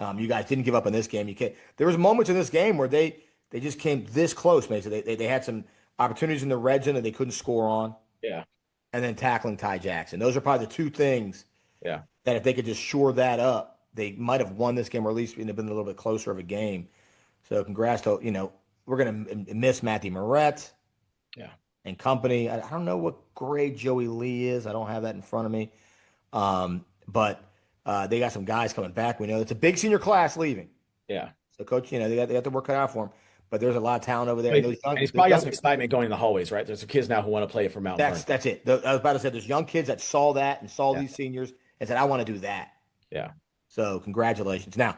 You guys didn't give up in this game. There was moments in this game where they just came this close, Mason. They had some opportunities in the red zone that they couldn't score on. Yeah. And then tackling Ty Jackson. Those are probably the two things Yeah. that if they could just shore that up, they might have won this game or at least been a little bit closer of a game. So congrats to, we're going to miss Matthew Moret. Yeah. and company. I don't know what grade Joey Lee is. I don't have that in front of me. But they got some guys coming back. We know it's a big senior class leaving. Yeah. So, coach, they got the work cut out for them. But there's a lot of talent over there. And he's probably got some excitement going in the hallways, right? There's some kids now who want to play for Mount Vernon. That's it. I was about to say there's young kids that saw that and saw these seniors and said, I want to do that. Yeah. So congratulations. Now,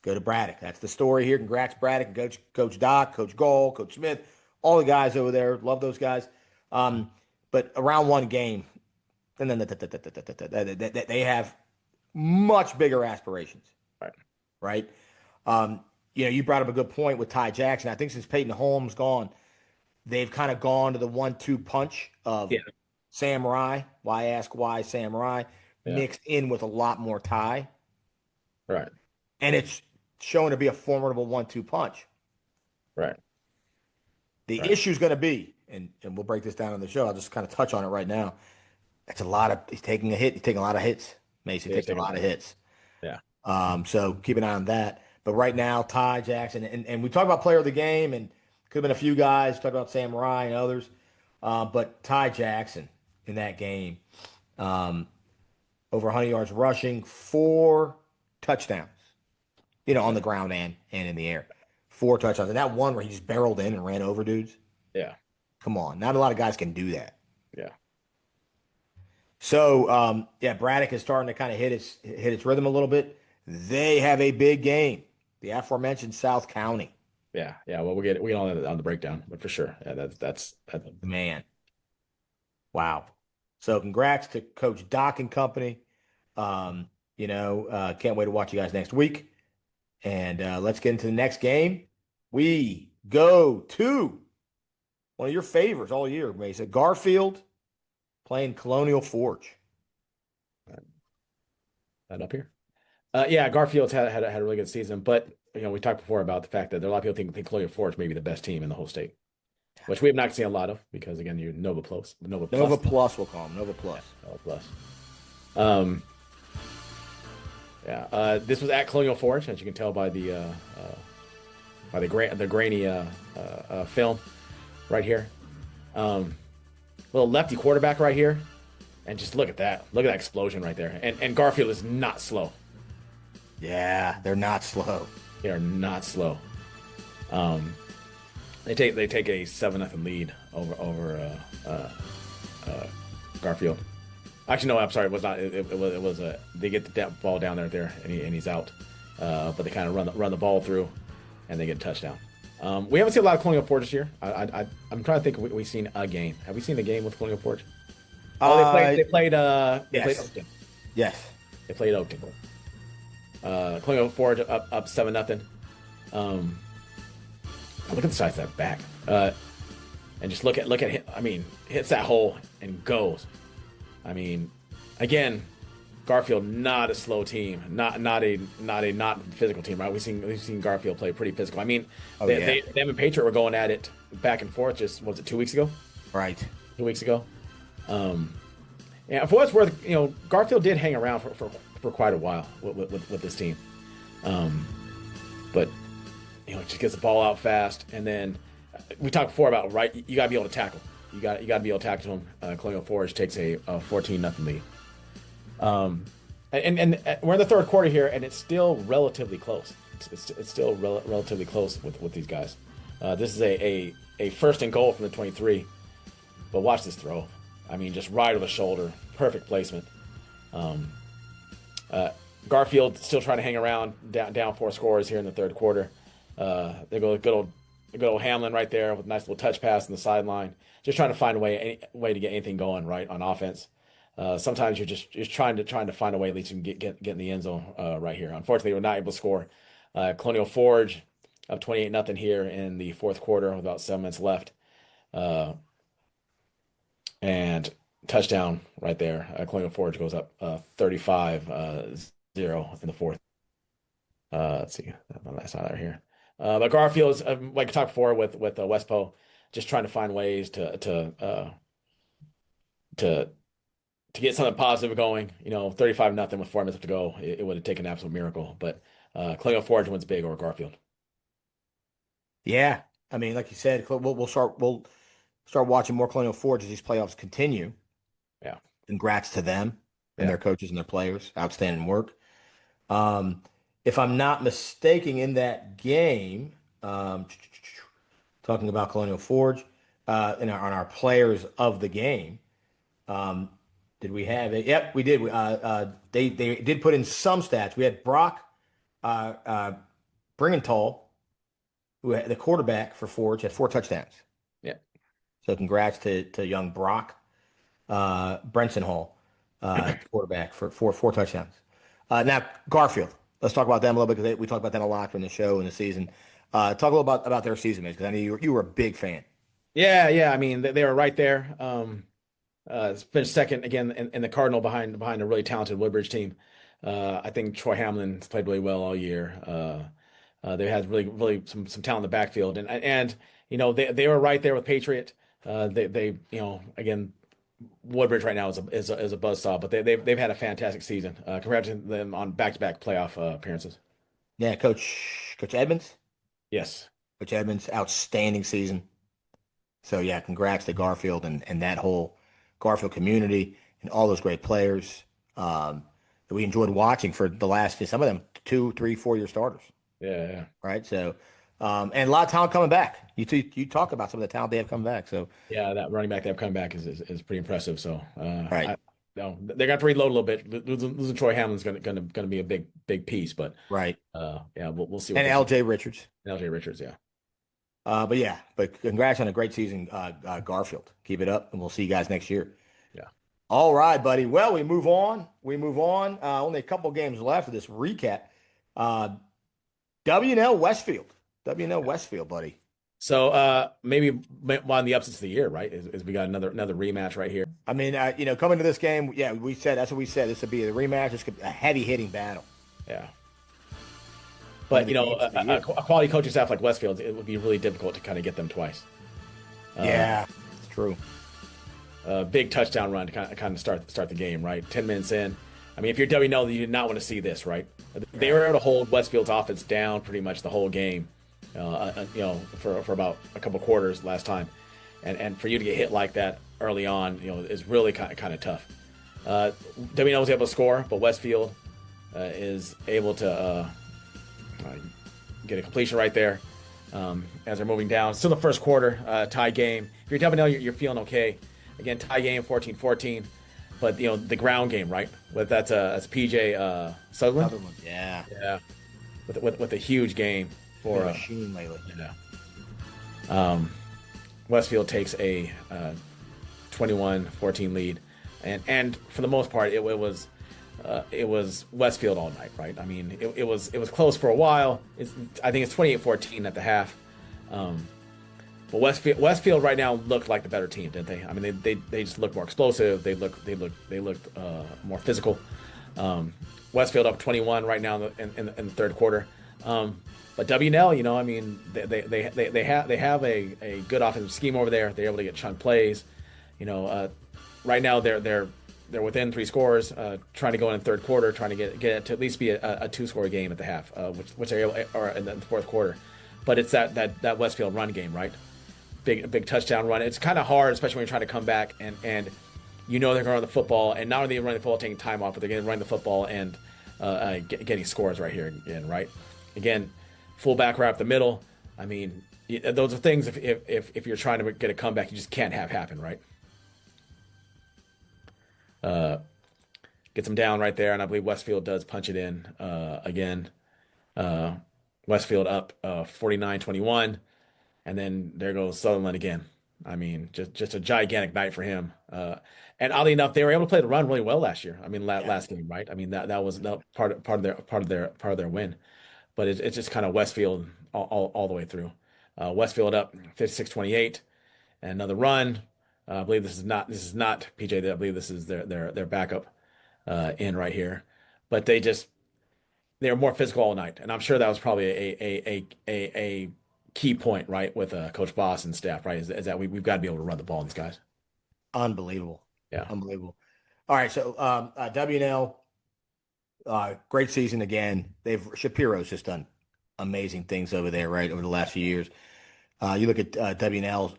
go to Braddock. That's the story here. Congrats, Braddock, and Coach Doc, Coach Gold, Coach Smith, all the guys over there. Love those guys. But around one game, and then they have much bigger aspirations. Right? You brought up a good point with Ty Jackson. I think since Peyton Holmes gone, they've kind of gone to the 1-2 punch of Sam Rye. Why ask why Sam Rye? Mixed in with a lot more Ty. Right. And it's shown to be a formidable 1-2 punch. Right. The issue is going to be, and we'll break this down on the show. I'll just kind of touch on it right now. It's a lot of, he's taking a hit. He's taking a lot of hits. Mason takes a lot of hits. Yeah. So keep an eye on that. But right now, Ty Jackson, and we talk about player of the game, and could have been a few guys. Talk about Sam Rye and others. But Ty Jackson in that game, over 100 yards rushing, 4 touchdowns, on the ground and in the air. 4 touchdowns. And that one where he just barreled in and ran over dudes. Yeah. Come on. Not a lot of guys can do that. Yeah. So, Braddock is starting to kind of hit its rhythm a little bit. They have a big game. The aforementioned South County. Yeah. Well, we get on the breakdown, but for sure. Yeah, that's man. Wow. So congrats to Coach Doc and company. Can't wait to watch you guys next week. And let's get into the next game. We go to one of your favorites all year, Mason. Garfield playing Colonial Forge. That up here? Garfield's had a really good season, but we talked before about the fact that a lot of people think Colonial Forge may be the best team in the whole state, which we have not seen a lot of because again, you're Nova Plus. Nova Plus, we'll call them Nova Plus. Nova Plus. This was at Colonial Forge, as you can tell by the grainy film right here. Little lefty quarterback right here, and just look at that explosion right there. And Garfield is not slow. Yeah, they're not slow. They are not slow. They take a 7-0 lead over Garfield. Actually, no, I'm sorry. It was not. It was they get the ball down there, and he's out. But they kind of run the ball through, and they get a touchdown. We haven't seen a lot of Colonial Forge this year. I'm trying to think. We've seen a game. Have we seen a game with Colonial Forge? Oh, they played Oakton. Yes, they played Oakton. Colonial Forge up 7-0. Look at the size of that back. And just look at him. I mean, hits that hole and goes. I mean, again, Garfield not a slow team, not a physical team, right? We've seen Garfield play pretty physical. I mean, them and Patriot were going at it back and forth. Just was it 2 weeks ago? Right, 2 weeks ago. And for what it's worth, Garfield did hang around for quite a while with this team. But just gets the ball out fast, and then we talked before about you got to be able to tackle. You got to be able to tackle him. Colonial Forge takes a 14-0 lead. And we're in the third quarter here, and it's still relatively close. It's still relatively close with these guys. This is a first and goal from the 23, but watch this throw. I mean, just right over the shoulder, perfect placement. Garfield still trying to hang around, down 4 scores here in the third quarter. They go good old Hamlin right there with a nice little touch pass on the sideline, just trying to find a way to get anything going right on offense. Sometimes you're just trying to find a way at least to get in the end zone right here. Unfortunately, we're not able to score. Colonial Forge up 28-0 here in the fourth quarter with about 7 minutes left. And touchdown right there. Colonial Forge goes up 35-0 in the fourth. Let's see. My last highlight here. But Garfield's, like I talked before with Westpo, just trying to find ways to get something positive going. 35-0 with 4 minutes to go. It would have taken an absolute miracle. But Colonial Forge wins big over Garfield. Yeah, I mean, like you said, we'll start. start watching more Colonial Forge as these playoffs continue. Yeah. Congrats to them and their coaches and their players. Outstanding work. If I'm not mistaken, in that game, talking about Colonial Forge, on our players of the game, did we have it? Yep, we did. They did put in some stats. We had Brock Bringenthal, who had the quarterback for Forge, had 4 touchdowns. Yeah. So congrats to young Brock Brenson Hall, quarterback for four touchdowns. Now Garfield, let's talk about them a little bit because we talked about them a lot in the show and the season. Talk a little about their season, because I know you were a big fan. Yeah. I mean, they were right there. Finished second again in the Cardinal behind a really talented Woodbridge team. I think Troy Hamlin's played really well all year. They had really some talent in the backfield, and they were right there with Patriot. They again, Woodbridge right now is a buzzsaw, but they've had a fantastic season. Congrats to them on back-to-back playoff appearances. Yeah, Coach Edmonds. Yes. Coach Edmonds, outstanding season. So yeah, congrats to Garfield and that whole Garfield community and all those great players that we enjoyed watching for the last, some of them 2, 3, 4 year starters. Yeah. Right. So, and a lot of talent coming back. You talk about some of the talent they have come back. So yeah, that running back they have come back is pretty impressive. So right. No, they're gonna have to reload a little bit. Losing Troy Hamlin's gonna be a big piece, but right. Yeah, we'll see. And LJ Richards. Yeah. But congrats on a great season, Garfield. Keep it up, and we'll see you guys next year. Yeah. All right, buddy. Well, we move on. Only a couple games left of this recap. W&L Westfield, buddy. So maybe one of the upsets of the year, right? Is we got another rematch right here. I mean, coming to this game, yeah, that's what we said. This would be the rematch. This could be a heavy hitting battle. Yeah. But a quality coaching staff like Westfield, it would be really difficult to kind of get them twice. Yeah, it's true. Big touchdown run to kind of start the game, right? 10 minutes in. I mean, if you're W&L, you did not want to see this, right? They were able to hold Westfield's offense down pretty much the whole game, for about a couple quarters last time, and for you to get hit like that early on, is really kind of tough. W&L was able to score, but Westfield is able to get a completion right there as they're moving down. Still the first quarter, tie game. If you're W&L, you're feeling okay. Again, tie game, 14-14. But the ground game, right? That's PJ Sutherland. Yeah. With a huge game for machine lately. Yeah. Westfield takes a 21-14 lead, and for the most part, it was Westfield all night, right? I mean, it was close for a while. I think it's 28-14 at the half. But Westfield right now looked like the better team, didn't they? I mean, they just looked more explosive. They looked more physical. Westfield up 21 right now in the third quarter. But W&L, I mean, they have a good offensive scheme over there. They're able to get chunk plays. Right now they're within 3 scores, trying to go in the third quarter, trying to get it to at least be a 2-score game at the half, which they're able, or in the fourth quarter. But it's that Westfield run game, right? Big touchdown run. It's kind of hard, especially when you're trying to come back and they're going to run the football, and not only running the football, taking time off, but they're going to run the football and getting scores right here again, right? Again, fullback right up the middle. I mean, those are things if you're trying to get a comeback, you just can't have happen, right? Gets them down right there, and I believe Westfield does punch it in again. Westfield up 49-21. And then there goes Sutherland again. I mean, just a gigantic night for him. And oddly enough, they were able to play the run really well last year. I mean, last game, right? I mean, that was part of their win. But it's just kind of Westfield all the way through. Westfield up 56-28, and another run. I believe this is not PJ. I believe this is their backup in right here. But they were more physical all night, and I'm sure that was probably a key point, right, with Coach Boss and staff, right, is that we've got to be able to run the ball on these guys. Unbelievable. Yeah. Unbelievable. All right, so W&L, great season again. Shapiro's just done amazing things over there, right, over the last few years. You look at W&L,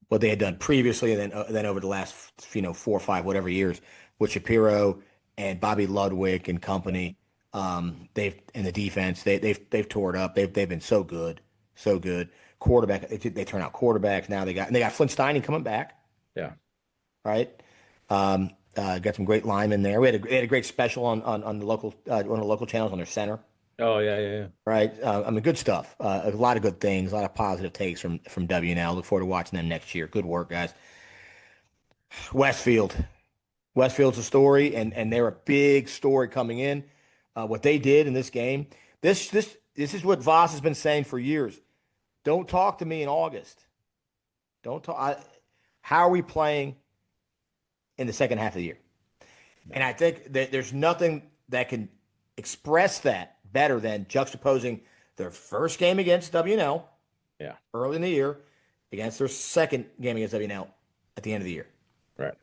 what they had done previously, and then over the last 4 or 5 whatever years with Shapiro and Bobby Ludwig and company. They've in the defense they've tore it up. They've been so good, so good. Quarterback, they turn out quarterbacks now. They got Flint Steiny coming back, Yeah. right? Got some great linemen there. They had a great special on the local one of the local channels on their center, Oh yeah, yeah, yeah. right? I mean, good stuff. A lot of good things, a lot of positive takes from W&L. Look forward to watching them next year. Good work, guys. Westfield. Westfield's a story, and they're a big story coming in. What they did in this game. This is what Voss has been saying for years. Don't talk to me in August. Don't talk. How are we playing in the second half of the year? And I think that there's nothing that can express that better than juxtaposing their first game against W&L Yeah. early in the year against their second game against W&L at the end of the year. Right.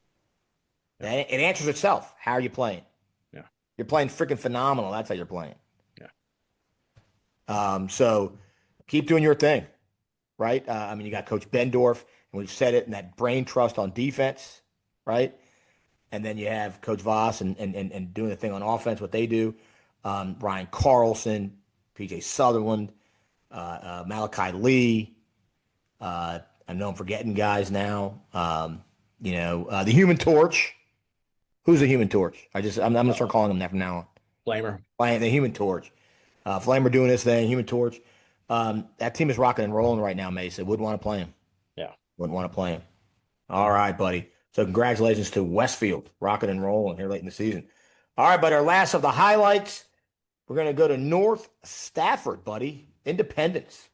It answers itself. How are you playing? Yeah. You're playing freaking phenomenal. That's how you're playing. Yeah. So keep doing your thing, right? I mean, you got Coach Bendorf, and we've said it, and that brain trust on defense, right? And then you have Coach Voss and doing the thing on offense, what they do. Ryan Carlson, PJ Sutherland, Malachi Lee. I know I'm forgetting guys now. The Human Torch. Who's the Human Torch? I'm gonna start calling him that from now on. Flamer. The Human Torch. Flamer doing this thing. Human Torch. That team is rocking and rolling right now, Mesa. Wouldn't want to play him. Yeah. Wouldn't want to play him. All right, buddy. So congratulations to Westfield, rocking and rolling here late in the season. All right, but our last of the highlights, we're going to go to North Stafford, buddy. Independence.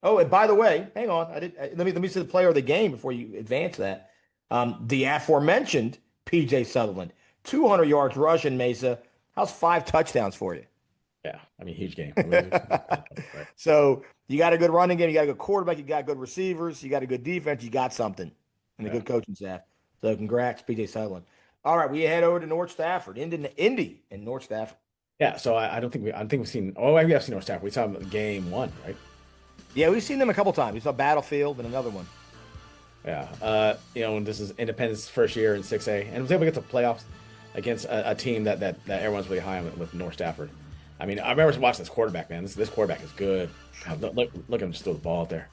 Oh, and by the way, hang on. Let me see the player of the game before you advance that. The aforementioned PJ Sutherland, 200 yards rushing, Mesa. How's 5 touchdowns for you? Yeah. I mean, huge game. So you got a good running game, you got a good quarterback, you got good receivers, you got a good defense, you got something, and a good coaching staff. So congrats, PJ Sutherland. All right, we head over to North Stafford, Indy and North Stafford. Yeah. So I don't think we've seen. Oh, we have seen North Stafford. We saw them in game 1, right? Yeah, we've seen them a couple times. We saw Battlefield and another one. Yeah. This is Independence first year in 6A, and was able to get to playoffs against a team that everyone's really high on with North Stafford. I mean, I remember watching this quarterback, man. This quarterback is good. Look at him just throw the ball out there.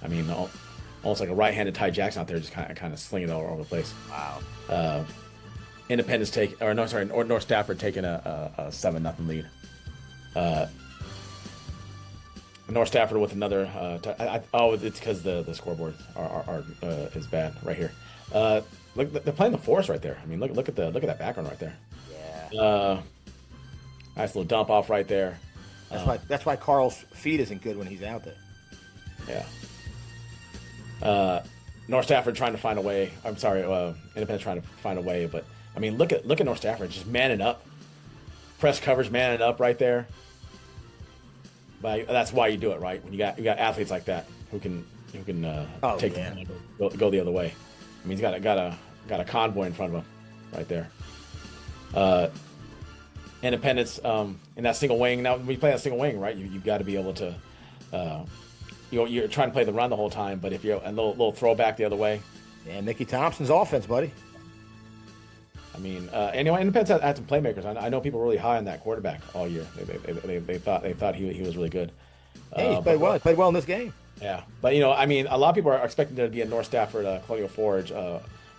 I mean, almost like a right-handed Ty Jackson out there, just kind of slinging it all over the place. Wow. Independence North Stafford taking a 7-0 lead. North Stafford with another. It's because the scoreboard is bad right here. Look, they're playing the force right there. I mean, look at that background right there. Yeah. Nice little dump off right there. That's why Carl's feet isn't good when he's out there. Yeah. North Stafford trying to find a way. I'm sorry, Independence trying to find a way, but I mean, look at North Stafford just manning up, press coverage, manning up right there. But that's why you do it, right? When you got athletes like that who can take go the other way. I mean, he's got a convoy in front of him, right there. Independence in that single wing. Now, when you play that single wing, right, you've got to be able to, you're trying to play the run the whole time, but if you're a little throwback the other way. Yeah, Mickey Thompson's offense, buddy. I mean, anyway, Independence had some playmakers. I know people were really high on that quarterback all year. They thought he was really good. Hey, he played well. He played well in this game. Yeah, but I mean, a lot of people are expecting there to be a North Stafford Colonial Forge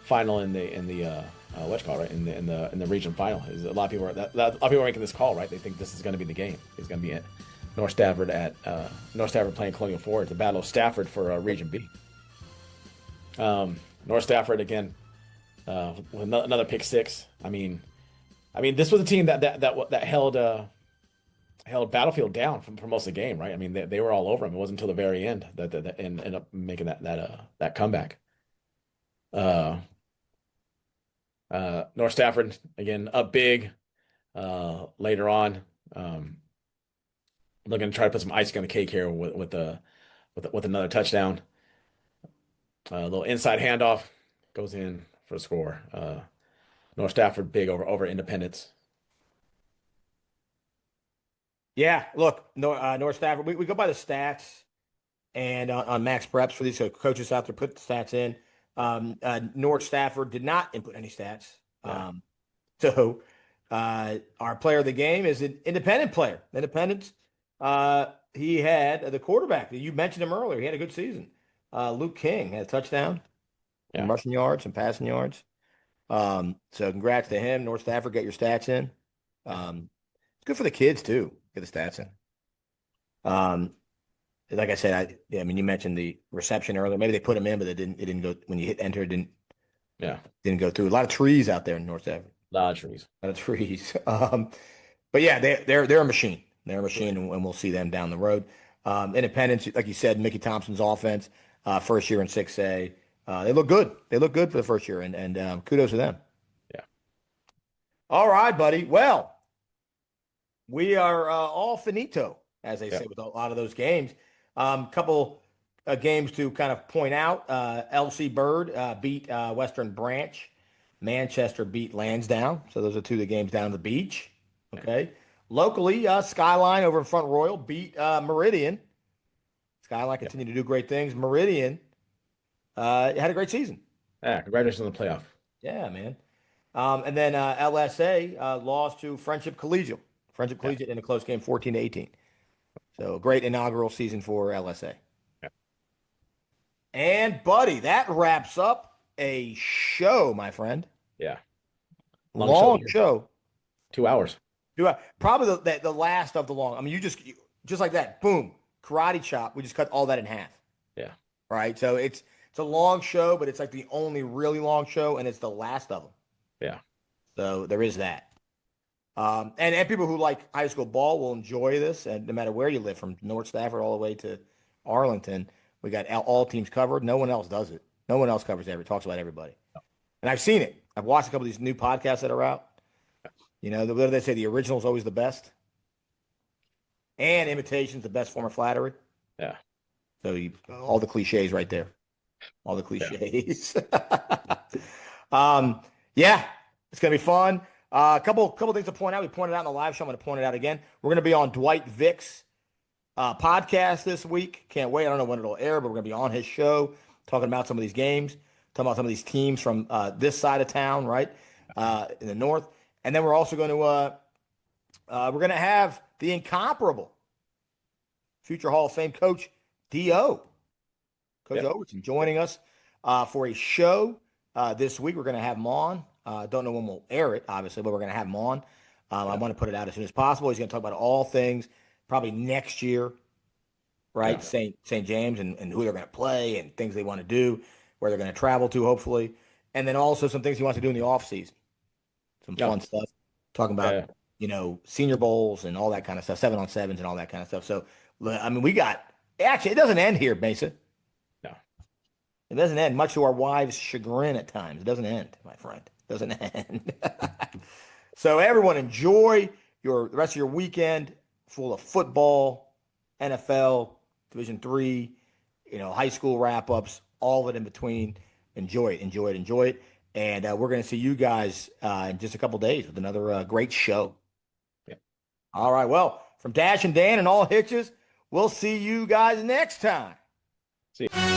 final in the what's called right in the region final. A lot of people are making this call, right? They think this is going to be the game. It's going to be North Stafford playing Colonial Forge, the Battle of Stafford for Region B. North Stafford again with another pick six. I mean, this was a team that held Battlefield down for most of the game, right? I mean, they were all over him. It wasn't until the very end that ended up making that comeback. North Stafford again up big later on. Looking to try to put some icing on the cake here with another touchdown. A little inside handoff goes in for the score. North Stafford big over Independence. Yeah, look, North Stafford. We go by the stats. and on Max Preps for these coaches out there, put the stats in. North Stafford did not input any stats. Yeah. So our player of the game is an independent player. Independent. He had the quarterback. You mentioned him earlier. He had a good season. Luke King had a touchdown, some Yeah. rushing yards, some passing yards. So congrats to him. North Stafford, get your stats in. It's good for the kids too. Get the stats in. Like I said, I mean, you mentioned the reception earlier. Maybe they put him in, but it didn't go when you hit enter. It didn't go through. A lot of trees out there in North Stafford. Large trees. A lot of trees. But yeah, they're a machine. They're a machine, and we'll see them down the road. Independence, like you said, Mickey Thompson's offense, first year in 6A. They look good. They look good for the first year, and kudos to them. Yeah. All right, buddy. Well, we are all finito, as they say, with a lot of those games. Couple games to kind of point out. LC Bird beat Western Branch. Manchester beat Lansdowne. So those are two of the games down the beach. Okay. Locally, Skyline over in Front Royal beat Meridian. Skyline continued to do great things. Meridian had a great season. Yeah, congratulations on the playoff. Yeah, man. And then LSA lost to Friendship Collegiate. Friendship Collegiate in a close game, 14-18. So great inaugural season for LSA. Yeah. And buddy, that wraps up a show, my friend. Yeah. Long show. 2 hours. Probably the last of the long. I mean, you just like that, boom, karate chop. We just cut all that in half. Yeah. Right. So it's a long show, but it's like the only really long show, and it's the last of them. Yeah. So there is that. And people who like high school ball will enjoy this, and no matter where you live, from North Stafford all the way to Arlington, we got all teams covered. No one else does it. No one else covers talks about everybody. And I've seen it. I've watched a couple of these new podcasts that are out. You know, what do they say? The original is always the best. And imitation is the best form of flattery. Yeah. So all the cliches right there. All the cliches. Yeah, it's going to be fun. A couple things to point out. We pointed out in the live show. I'm going to point it out again. We're going to be on Dwight Vick's podcast this week. Can't wait. I don't know when it'll air, but we're going to be on his show talking about some of these games, talking about some of these teams from this side of town, right, in the north. And then we're also going to have the incomparable future Hall of Fame coach D.O. Coach Overton joining us for a show this week. We're going to have him on. Don't know when we'll air it, obviously, but we're going to have him on. I want to put it out as soon as possible. He's going to talk about all things probably next year, right? Yeah. St. James and who they're going to play and things they want to do, where they're going to travel to, hopefully. And then also some things he wants to do in the offseason. Some fun stuff. Talking about, Senior Bowls and all that kind of stuff, 7-on-7s and all that kind of stuff. So, I mean, it doesn't end here, Mesa. No. It doesn't end, much to our wives' chagrin at times. It doesn't end, my friend. It doesn't end. So everyone enjoy the rest of your weekend full of football, NFL, Division III, high school wrap-ups, all of it in between. Enjoy it. And we're going to see you guys in just a couple days with another great show. Yeah. All right. Well, from Dash and Dan and all Hitches, we'll see you guys next time. See you.